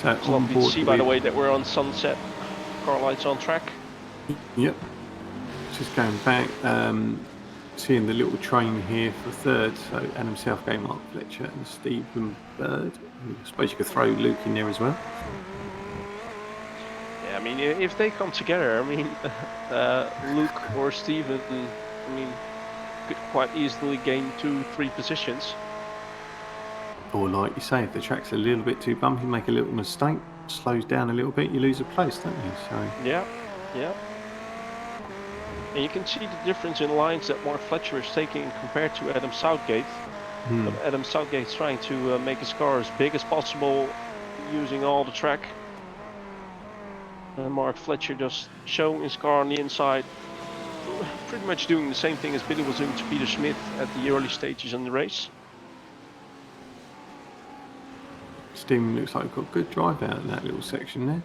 S1: So
S2: it's
S1: on
S2: lovely to
S1: board
S2: see, by the
S1: with-
S2: way, that we're on sunset, car lights on track.
S1: Yep. Just going back, seeing the little train here for third. So Adam Southgate, Mark Fletcher, and Stephen Bird. I suppose you could throw Luke in there as well.
S2: Yeah, I mean, if they come together, I mean, Luke or Steven, I mean, could quite easily gain 2-3 positions.
S1: Or like you say, if the track's a little bit too bumpy, make a little mistake, slows down a little bit, you lose a place, don't you? So
S2: Yeah, yeah. And you can see the difference in lines that Mark Fletcher is taking compared to Adam Southgate. But Adam Southgate's trying to make his car as big as possible using all the track. And Mark Fletcher just showing his car on the inside, pretty much doing the same thing as Billy was doing to Peter Smith at the early stages in the race.
S1: Stephen looks like he's got good drive out in that little section there.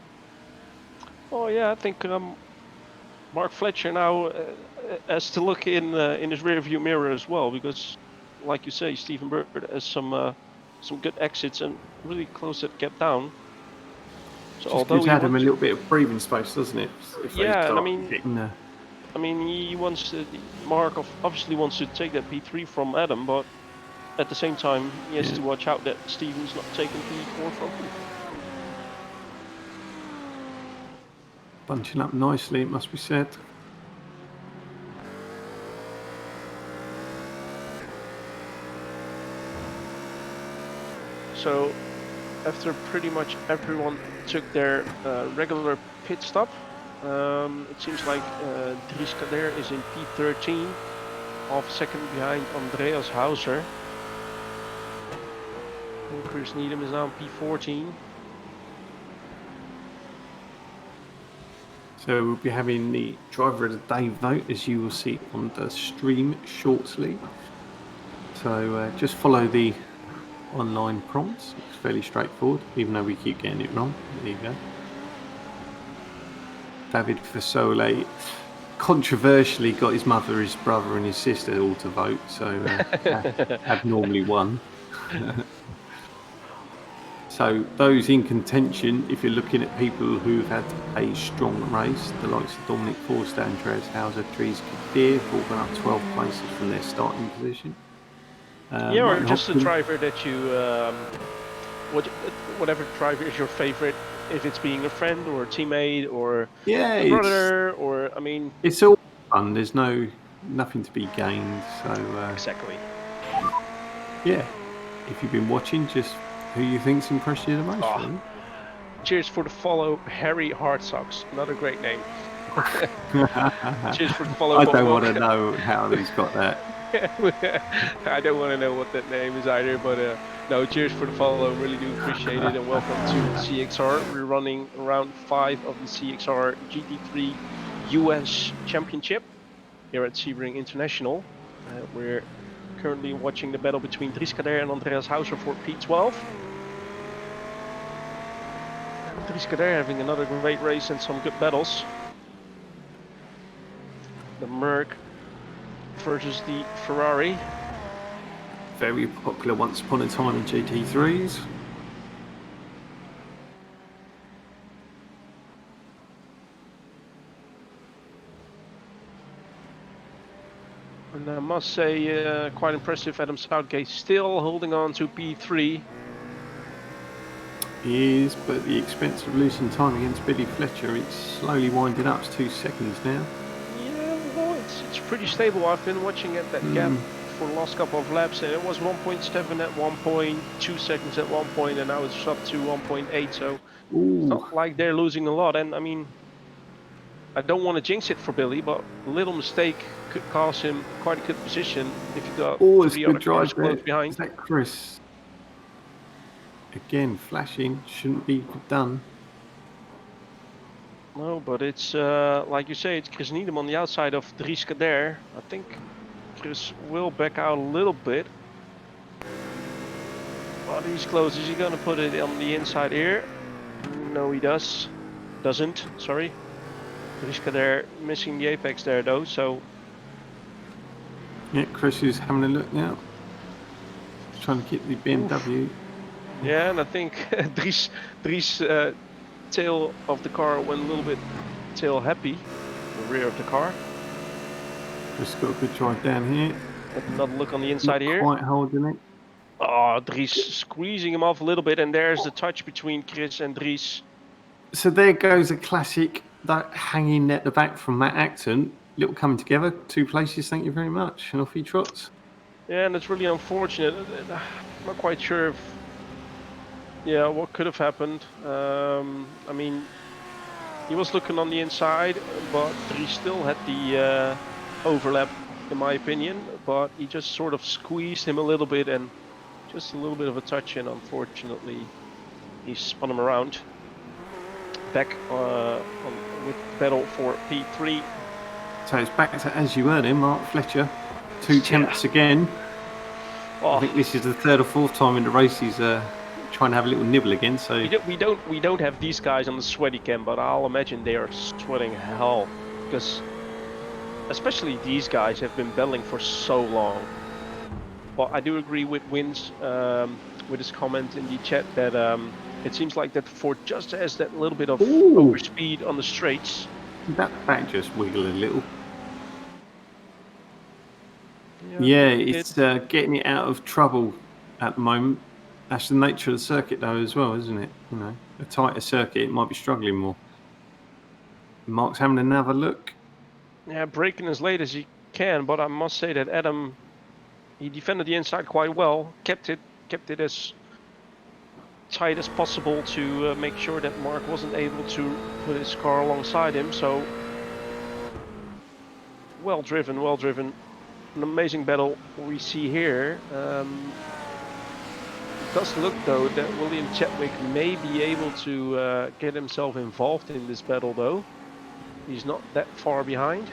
S2: Oh yeah, I think Mark Fletcher now has to look in his rearview mirror as well, because, like you say, Stephen Bird has some good exits and really close that gap down. So
S1: Just
S2: although
S1: gives
S2: he
S1: Adam a
S2: wants,
S1: little bit of breathing space, doesn't it? If they
S2: yeah, and
S1: start getting
S2: I mean, he wants to, Mark obviously wants to take that P3 from Adam, but at the same time he has to watch out that Stephen's not taking P4 from him.
S1: bunching up nicely, it must be said.
S2: So after pretty much everyone took their regular pit stop. It seems like Dries Kader is in P13, half a second behind Andreas Hauser. And Chris Needham is now in P14.
S1: So we'll be having the driver of the day vote, as you will see on the stream shortly. So just follow the online prompts. It's fairly straightforward, even though we keep getting it wrong. There you go. David Fasole controversially got his mother, his brother, and his sister all to vote, so abnormally won. So those in contention, if you're looking at people who've had a strong race, the likes of Dominic Forster, Andreas Hauser, Dries Kadir, have all gone up 12 places from their starting position.
S2: Yeah, or
S1: Martin
S2: just a
S1: Hopkins-
S2: driver that you, whatever driver is your favorite, if it's being a friend or a teammate or
S1: Yeah,
S2: a brother, or I mean,
S1: it's all fun. There's nothing to be gained. So
S2: exactly.
S1: yeah, if you've been watching, just who you think's impressed you the most,
S2: Oh.
S1: really.
S2: Cheers for the follow, Harry Hardsocks. Another great name. Cheers for the follow.
S1: I don't
S2: Bob
S1: want to
S2: Mock.
S1: know how he's got that.
S2: I don't want to know what that name is either, but no, cheers for the follow. Really do appreciate it, and welcome to CXR. We're running round 5 of the CXR GT3 US Championship here at Sebring International. We're currently watching the battle between Dries Kader and Andreas Hauser for P12. Dries Kader having another great race and some good battles. The Merc versus the Ferrari.
S1: Very popular once upon a time in GT3s.
S2: And I must say, quite impressive, Adam Southgate still holding on to P3.
S1: He is, but at the expense of losing time against Billy Fletcher, it's slowly winding up. It's 2 seconds now.
S2: Yeah, well, it's pretty stable. I've been watching at that gap for the last couple of laps, and it was 1.7 at one point, 2 seconds at one point, and now it's up to 1.8. So it's not like they're losing a lot. And I mean, I don't want to jinx it for Billy, but a little mistake could cost him quite a good position if you got
S1: It's
S2: 3
S1: good
S2: other cars
S1: drive there.
S2: close behind.
S1: Is that Chris? Again, flashing shouldn't be done.
S2: No, but it's like you say, it's Chris Needham on the outside of Dries Kader. I think Chris will back out a little bit. But he's close. Is he going to put it on the inside here? No, he doesn't. Sorry. Dries Kader missing the apex there though, so.
S1: Yeah, Chris is having a look now. He's trying to get the BMW.
S2: Yeah, and I think Dries' tail of the car went a little bit tail happy, the rear of the car.
S1: Chris got a good drive down here.
S2: Another look on the inside
S1: Not
S2: here.
S1: quite holding it.
S2: Oh, Dries squeezing him off a little bit, and there's the touch between Chris and Dries.
S1: So there goes a classic, that hanging at the back from Matt Acton. Little coming together, 2 places, thank you very much. And off he trots.
S2: Yeah, and it's really unfortunate. I'm not quite sure if, what could have happened. I mean, he was looking on the inside, but Dries still had the overlap, in my opinion. But he just sort of squeezed him a little bit, and just a little bit of a touch, and unfortunately, he spun him around. Back with battle for P3.
S1: So it's back to as you heard him, Mark Fletcher. 2 attempts again.
S2: Oh.
S1: I think this is the 3rd or 4th time in the race he's trying to have a little nibble again. So
S2: we don't have these guys on the sweaty cam, but I'll imagine they are sweating hell, because especially these guys have been battling for so long. But I do agree with Wins with his comment in the chat that it seems like that Ford just has that little bit of overspeed on the straights.
S1: That back just wiggle a little. Yeah, it's getting it out of trouble at the moment. That's the nature of the circuit, though, as well, isn't it? You know, a tighter circuit, it might be struggling more. Mark's having another look.
S2: Yeah, braking as late as he can, but I must say that Adam, he defended the inside quite well, kept it as tight as possible to make sure that Mark wasn't able to put his car alongside him. So well driven, well driven. An amazing battle we see here. It does look though that William Chadwick may be able to get himself involved in this battle though. He's not that far behind.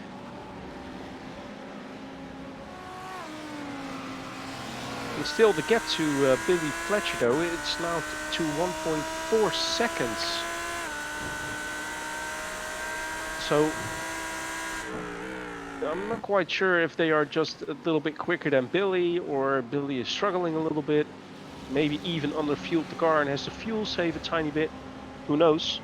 S2: And still the gap to Billy Fletcher though, it's now to 1.4 seconds. So I'm not quite sure if they are just a little bit quicker than Billy, or Billy is struggling a little bit. Maybe even under-fueled the car and has to fuel save a tiny bit. Who knows?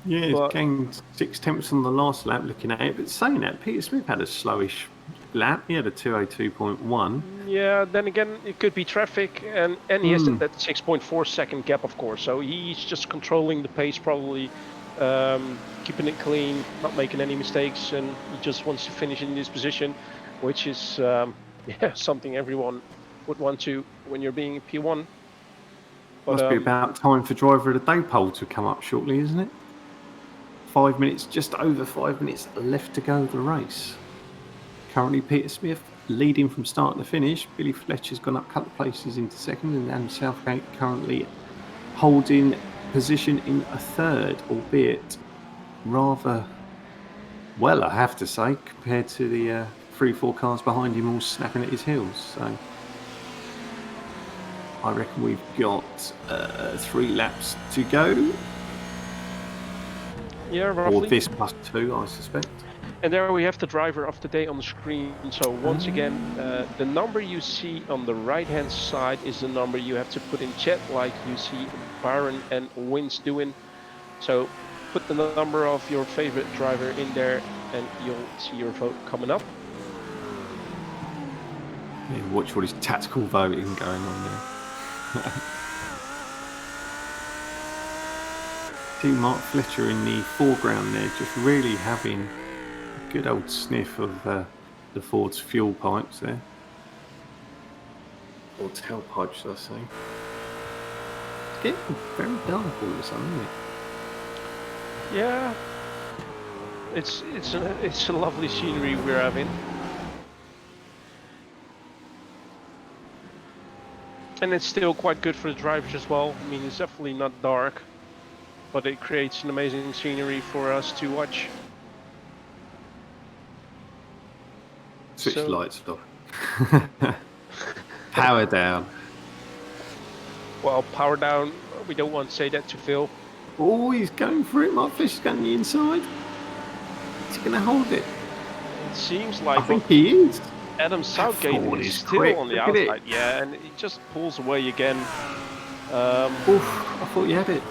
S1: Yeah, he's gained 6/10 on the last lap looking at it. But saying that, Peter Smith had a slowish lap. He had a 2:02.1.
S2: Yeah, then again, it could be traffic. And he has that 6.4 second gap, of course. So he's just controlling the pace probably. Keeping it clean, not making any mistakes. And he just wants to finish in this position, which is something everyone would want to when you're being P1. But,
S1: must be about time for driver of the day poll to come up shortly, isn't it? 5 minutes, just over 5 minutes left to go of the race. Currently Peter Smith leading from start to finish. Billy Fletcher's gone up a couple of places into second, and Adam Southgate currently holding position in a third, albeit rather well, I have to say, compared to the 3-4 cars behind him all snapping at his heels. So I reckon we've got 3 laps to go.
S2: Yeah, roughly.
S1: Or this plus 2, I suspect.
S2: And there we have the driver of the day on the screen. So once again, the number you see on the right-hand side is the number you have to put in chat, like you see Byron and Wins doing. So put the number of your favorite driver in there and you'll see your vote coming up.
S1: Yeah, watch all this tactical voting going on there. See Mark Fletcher in the foreground there, just really having a good old sniff of the Ford's fuel pipes there. Or tailpipe, should I say. It's getting very dark all of a sudden, isn't it?
S2: Yeah, it's a lovely scenery we're having. And it's still quite good for the drivers as well. I mean, it's definitely not dark, but it creates an amazing scenery for us to watch.
S1: Switch the lights off. Power down.
S2: Well, power down, we don't want to say that to Phil.
S1: Oh, he's going for it. Mark Fisher's going on the inside. Is he going to hold it?
S2: It seems like...
S1: I think he is.
S2: Adam Southgate is still
S1: quick.
S2: on the
S1: Look
S2: outside. Yeah, and he just pulls away again.
S1: Oof, I thought you had it.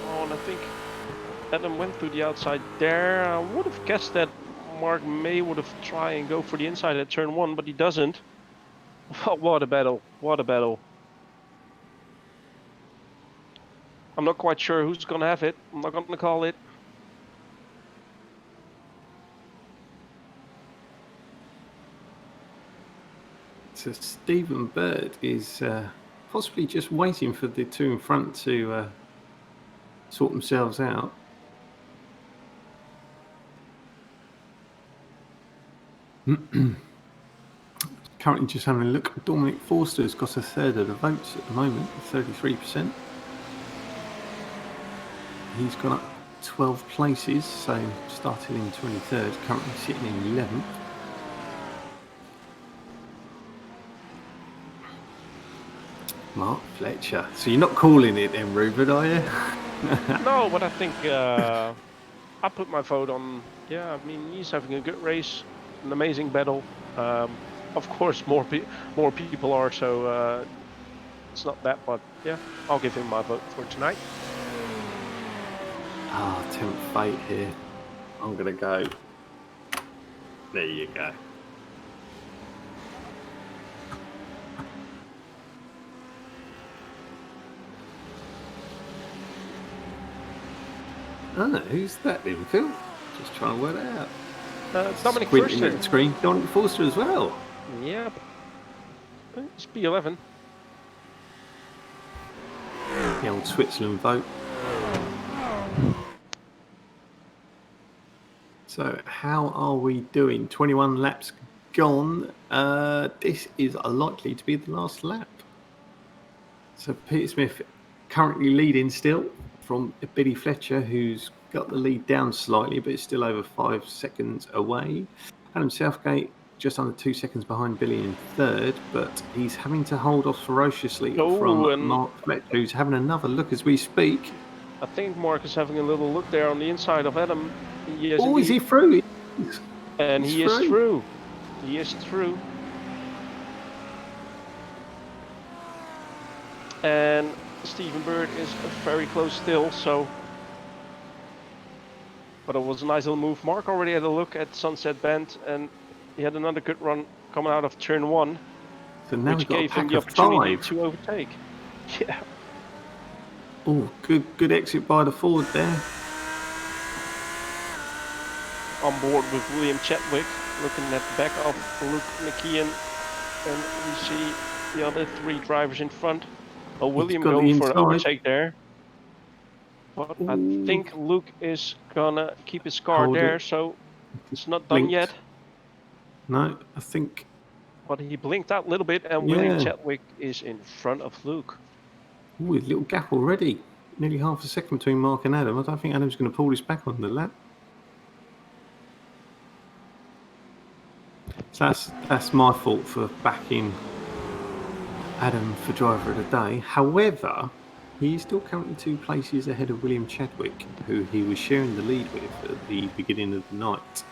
S2: Oh, and I think Adam went through the outside there. I would have guessed that Mark May would have tried and go for the inside at turn 1, but he doesn't. What a battle. What a battle. I'm not quite sure who's going to have it. I'm not going to call it.
S1: So Stephen Bird is possibly just waiting for the two in front to sort themselves out. Currently just having a look. Dominic Forster's got a third of the votes at the moment, 33%. He's gone up 12 places, so started in 23rd, currently sitting in 11th. Mark Fletcher. So you're not calling it then, Rupert, are you?
S2: No, but I think I put my vote on. Yeah, I mean, he's having a good race, an amazing battle. Of course, more people are, so it's not that, but yeah, I'll give him my vote for tonight.
S1: Ah, tempt fate here. I'm going to go. There you go. Oh, who's that then, Phil? Just trying to work it out.
S2: Dominic
S1: Squinting
S2: Forster.
S1: at the screen. Dominic Forster as well.
S2: Yep. It's P11.
S1: The old Switzerland vote. So how are we doing? 21 laps gone. This is likely to be the last lap. So Peter Smith currently leading still from Billy Fletcher, who's got the lead down slightly, but is still over 5 seconds away. Adam Southgate just under 2 seconds behind Billy in third, but he's having to hold off ferociously from
S2: and
S1: Mark Fletcher, who's having another look as we speak.
S2: I think Mark is having a little look there on the inside of Adam. Yes,
S1: Oh, is he through?
S2: And he is through. He is through. And Stephen Bird is very close still, so. But it was a nice little move. Mark already had a look at Sunset Bend, and he had another good run coming out of turn 1,
S1: so now
S2: which gave him the opportunity to overtake. Yeah.
S1: Oh, good exit by the Ford there.
S2: On board with William Chadwick, looking at the back of Luke McKeon, and we see the other 3 drivers in front. Oh, William going for an overtake there. But I think Luke is gonna keep his car there, so it's not done yet.
S1: No, I think.
S2: But he blinked out a little bit, and William Chadwick is in front of Luke.
S1: Ooh, a little gap already. Nearly half a second between Mark and Adam. I don't think Adam's going to pull this back on the lap. So that's my fault for backing Adam for driver of the day. However, he is still currently 2 places ahead of William Chadwick, who he was sharing the lead with at the beginning of the night.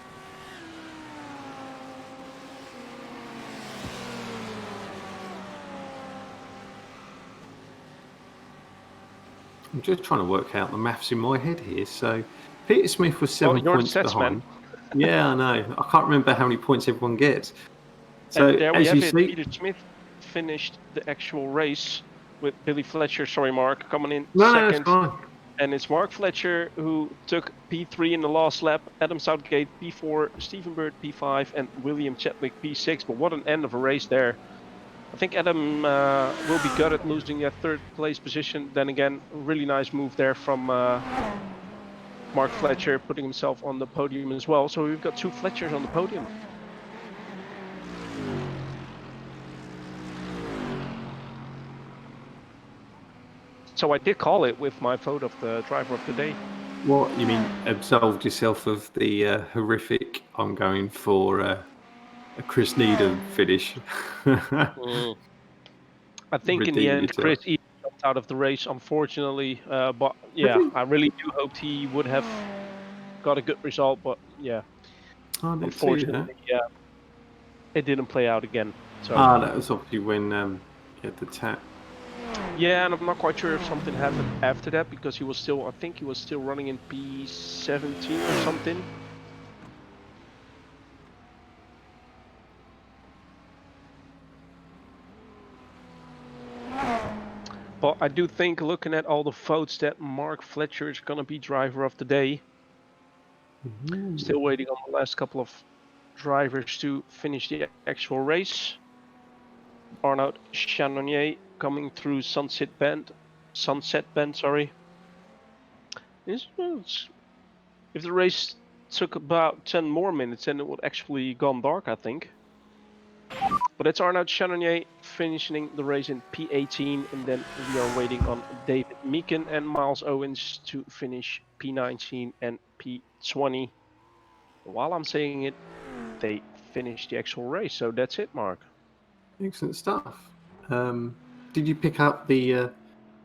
S1: I'm just trying to work out the maths in my head here. So Peter Smith was 7 points behind. Yeah, I know. I can't remember how many points everyone gets. So
S2: and there we have it. Peter Smith finished the actual race with Billy Fletcher, sorry Mark, coming in second.
S1: No,
S2: and it's Mark Fletcher who took P3 in the last lap, Adam Southgate P4, Stephen Bird P5, and William Chadwick P6. But what an end of a race there. I think Adam will be gutted losing that 3rd place position. Then again, really nice move there from Mark Fletcher, putting himself on the podium as well. So we've got 2 Fletchers on the podium. So I did call it with my vote of the driver of the day.
S1: What, you mean absolved yourself of the horrific, I'm going for a Chris Needham finish?
S2: I think in the end, Chris Needham jumped out of the race, unfortunately. But yeah, I really do hoped he would have got a good result. But yeah, unfortunately, it didn't play out again. So.
S1: That was obviously when he had the tap.
S2: Yeah, and I'm not quite sure if something happened after that, because he was still, I think he was still running in P17 or something. But I do think, looking at all the votes, that Mark Fletcher is going to be driver of the day. Still waiting on the last couple of drivers to finish the actual race. Arnaud Chanonnier coming through Sunset Bend, sorry. If the race took about 10 more minutes, then it would actually gone dark, I think. But it's Arnaud Chanonnier finishing the race in P18, and then we are waiting on David Meakin and Miles Owens to finish P19 and P20. While I'm saying it, they finished the actual race, so that's it, Mark.
S1: Excellent stuff. Did you pick up the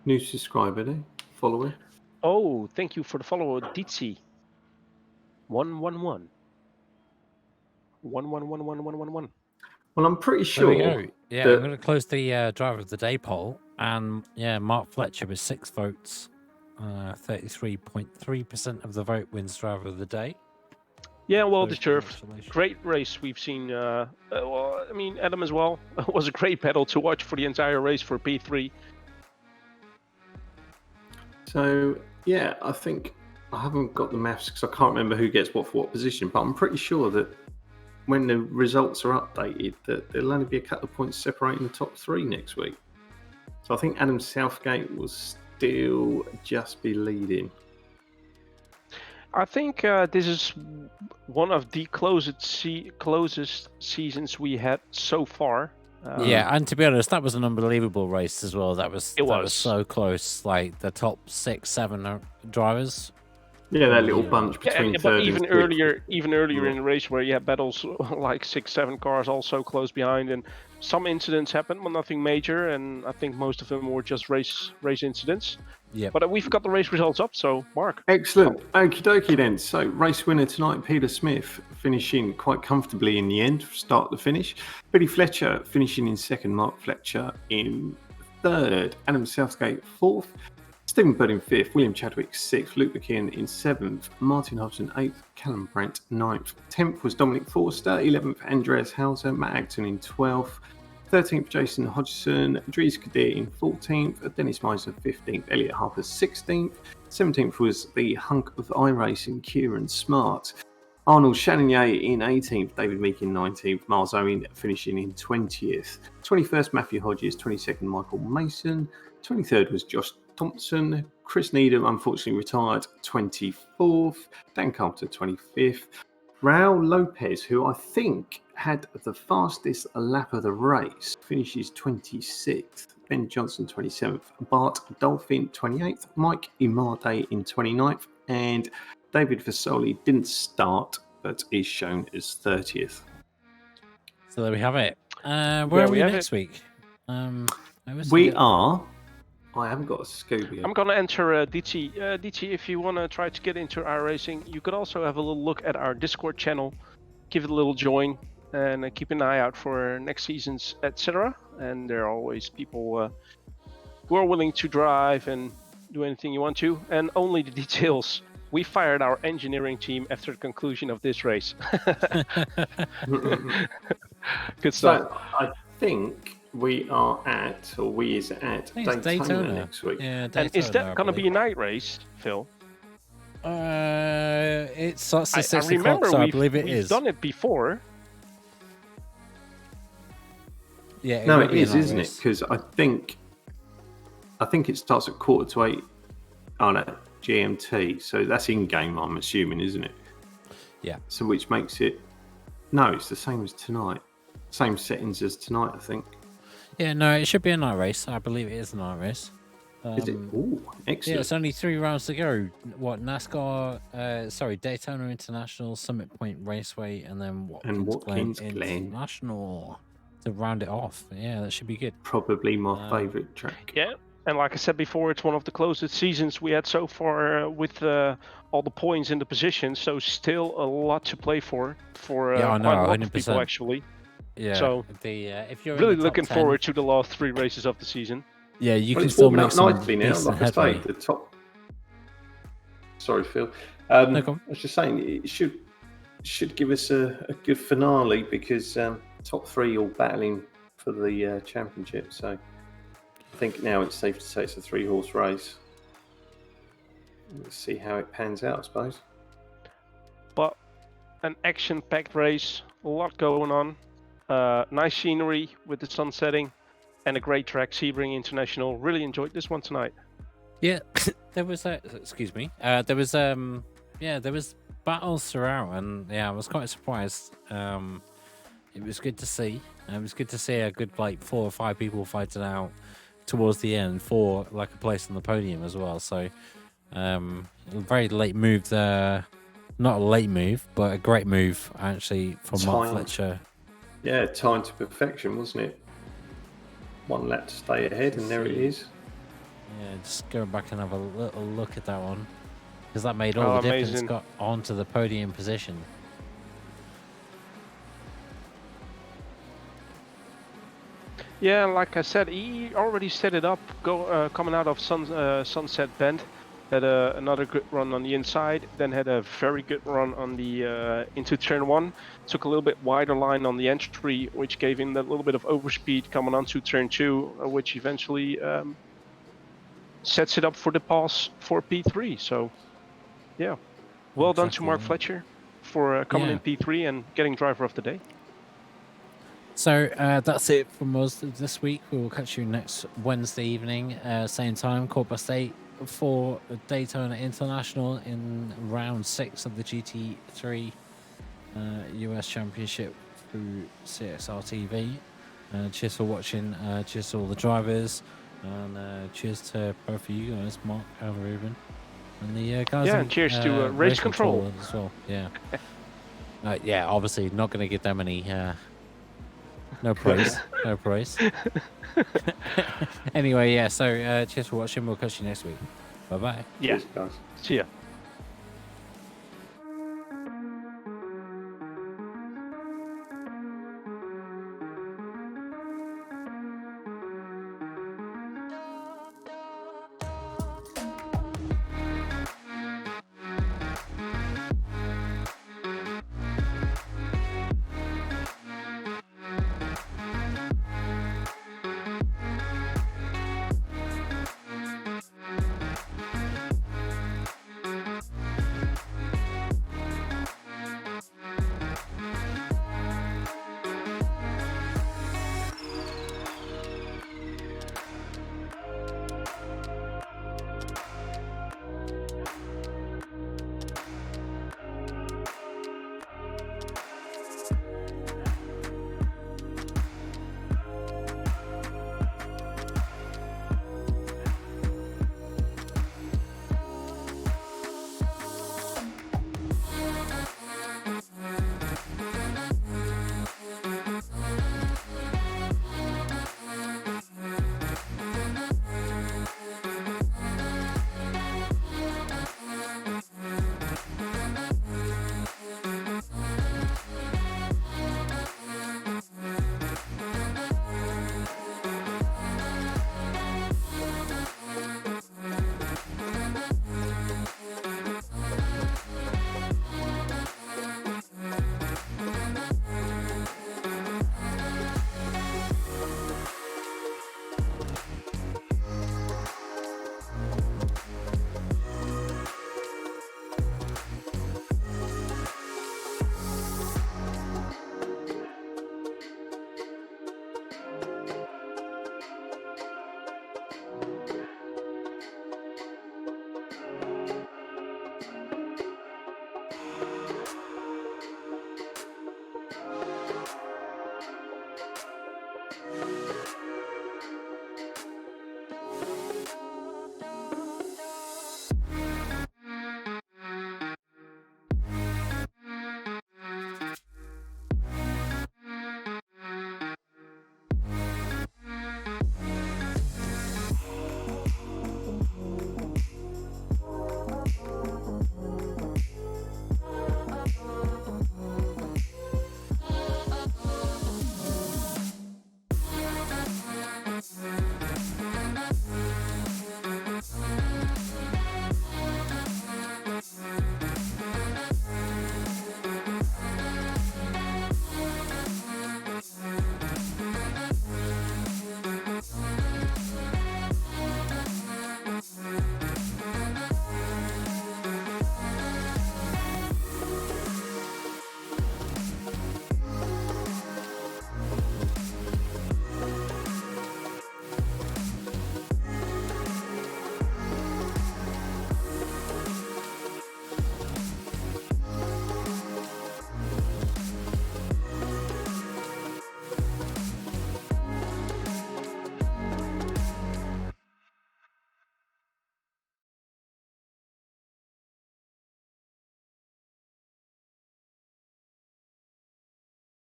S1: new subscriber there, follower?
S2: Oh, thank you for the follower, Ditzy. 111. 1111111.
S1: Well, I'm pretty sure.
S3: There we go. Yeah, I'm going to close the driver of the day poll, and yeah, Mark Fletcher with 6 votes, 33.3% of the vote wins driver of the day.
S2: Yeah, well deserved. Great race we've seen. Well, I mean, Adam as well. It was a great battle to watch for the entire race for P3.
S1: So yeah, I think I haven't got the maths because I can't remember who gets what for what position, but I'm pretty sure that when the results are updated, that there'll only be a couple of points separating the top 3 next week. So I think Adam Southgate will still just be leading?
S2: I think this is one of the closest seasons we had so far.
S3: Yeah, and to be honest, that was an unbelievable race as well. That was
S2: It
S3: was
S2: was.
S3: so close. Like the top 6, 7 drivers.
S1: Yeah, that little bunch between
S2: but
S1: third
S2: even
S1: and sixth.
S2: earlier in the race where you had battles like 6, 7 cars all so close behind, and some incidents happened, but nothing major. And I think most of them were just race incidents.
S3: Yeah.
S2: But we've got the race results up, so Mark.
S1: Excellent. Okie dokie then. So, race winner tonight, Peter Smith, finishing quite comfortably in the end, start to finish. Billy Fletcher finishing in second, Mark Fletcher in third, Adam Southgate fourth, Stephen Bird in fifth, William Chadwick sixth, Luke McKeon in seventh, Martin Hobson eighth, Callum Brandt ninth. 10th was Dominic Forster, 11th, Andreas Hauser, Matt Acton in 12th. 13th, Jason Hodgson, Dries Kadir in 14th, Dennis Meisner 15th, Elliot Harper 16th, 17th was the hunk of iRacing, Kieran Smart, Arnold Channonier in 18th, David Meek in 19th, Miles Owen finishing in 20th, 21st, Matthew Hodges, 22nd, Michael Mason, 23rd was Josh Thompson, Chris Needham unfortunately retired 24th, Dan Carter 25th, Raul Lopez, who I think had the fastest lap of the race, finishes 26th. Ben Johnson 27th. Bart Dolphin 28th. Mike Imade in 29th. And David Fasoli didn't start, but is shown as 30th.
S3: So there we have it. Where are we next week?
S1: We are... I haven't got a Scooby.
S2: I'm going to enter DT. DT, if you want to try to get into our racing, you could also have a little look at our Discord channel, give it a little join, and keep an eye out for next seasons, etc. And there are always people who are willing to drive and do anything you want to, and only the details. We fired our engineering team after the conclusion of this race. Good stuff.
S1: So I think we are at, or we is at Daytona next week.
S3: Yeah,
S2: Daytona, and is that going to be a night race, Phil?
S3: It starts at 6
S2: I remember
S3: o'clock, so I believe it
S2: we've
S3: is.
S2: done it before.
S3: Yeah,
S1: no, it is, isn't it? Because I think it starts at 7:45 on a GMT, so that's in game. I'm assuming, isn't it?
S3: Yeah.
S1: So which makes it it's the same as tonight, same settings as tonight, I think.
S3: Yeah, no, it should be a night race. I believe it is a night race.
S1: Is it? Ooh, excellent.
S3: Yeah, it's only 3 rounds to go. What, NASCAR, Daytona International, Summit Point Raceway, and then Watkins Glen International to round it off. Yeah, that should be good.
S1: Probably my favourite track.
S2: Yeah, and like I said before, it's one of the closest seasons we had so far with all the points in the positions, so still a lot to play for quite a lot of people, actually.
S3: Yeah,
S2: so
S3: if you're
S2: really
S3: in the
S2: looking
S3: top 10,
S2: forward to the last 3 races of the season.
S3: Yeah, you can still make some
S1: nicely now. Like I say, the top. Sorry, Phil.
S3: No,
S1: I was just saying it should give us a good finale because top 3 all battling for the championship. So I think now it's safe to say it's a 3-horse race. Let's see how it pans out, I suppose.
S2: But an action-packed race, a lot going on. Nice scenery with the sun setting. And a great track, Sebring International. Really enjoyed this one tonight.
S3: Yeah, there was excuse me. There was battles throughout, and I was quite surprised. It was good to see. It was good to see a good 4 or 5 people fighting out towards the end for a place on the podium as well. So, very late move. Not a late move, but a great move actually from Mark Fletcher.
S1: Yeah, time to perfection, wasn't it? 1 lap to stay ahead, and there it is.
S3: Yeah, just go back and have a little look at that one, because that made all the difference. Got onto the podium position.
S2: Yeah, like I said, he already set it up. Coming out of Sunset Bend, had another good run on the inside. Then had a very good run on the into turn 1. Took a little bit wider line on the entry, which gave him that little bit of overspeed coming onto turn 2, which eventually sets it up for the pass for P3. So, yeah, well done to Mark Fletcher for coming in P3 and getting driver of the day.
S3: So that's it from us this week. We will catch you next Wednesday evening, same time, 8:15 for Daytona International in round 6 of the GT3 US Championship through CXR TV. Cheers for watching. Cheers to all the drivers, and cheers to both of you guys, Mark and Ruben, and the guys.
S2: Yeah,
S3: in,
S2: and cheers to Race Control
S3: as well. Yeah. Yeah, obviously not going to give them any. No praise. No praise. Anyway, yeah, so cheers for watching. We'll catch you next week. Bye bye.
S2: Yeah.
S1: Cheers, guys.
S2: See ya.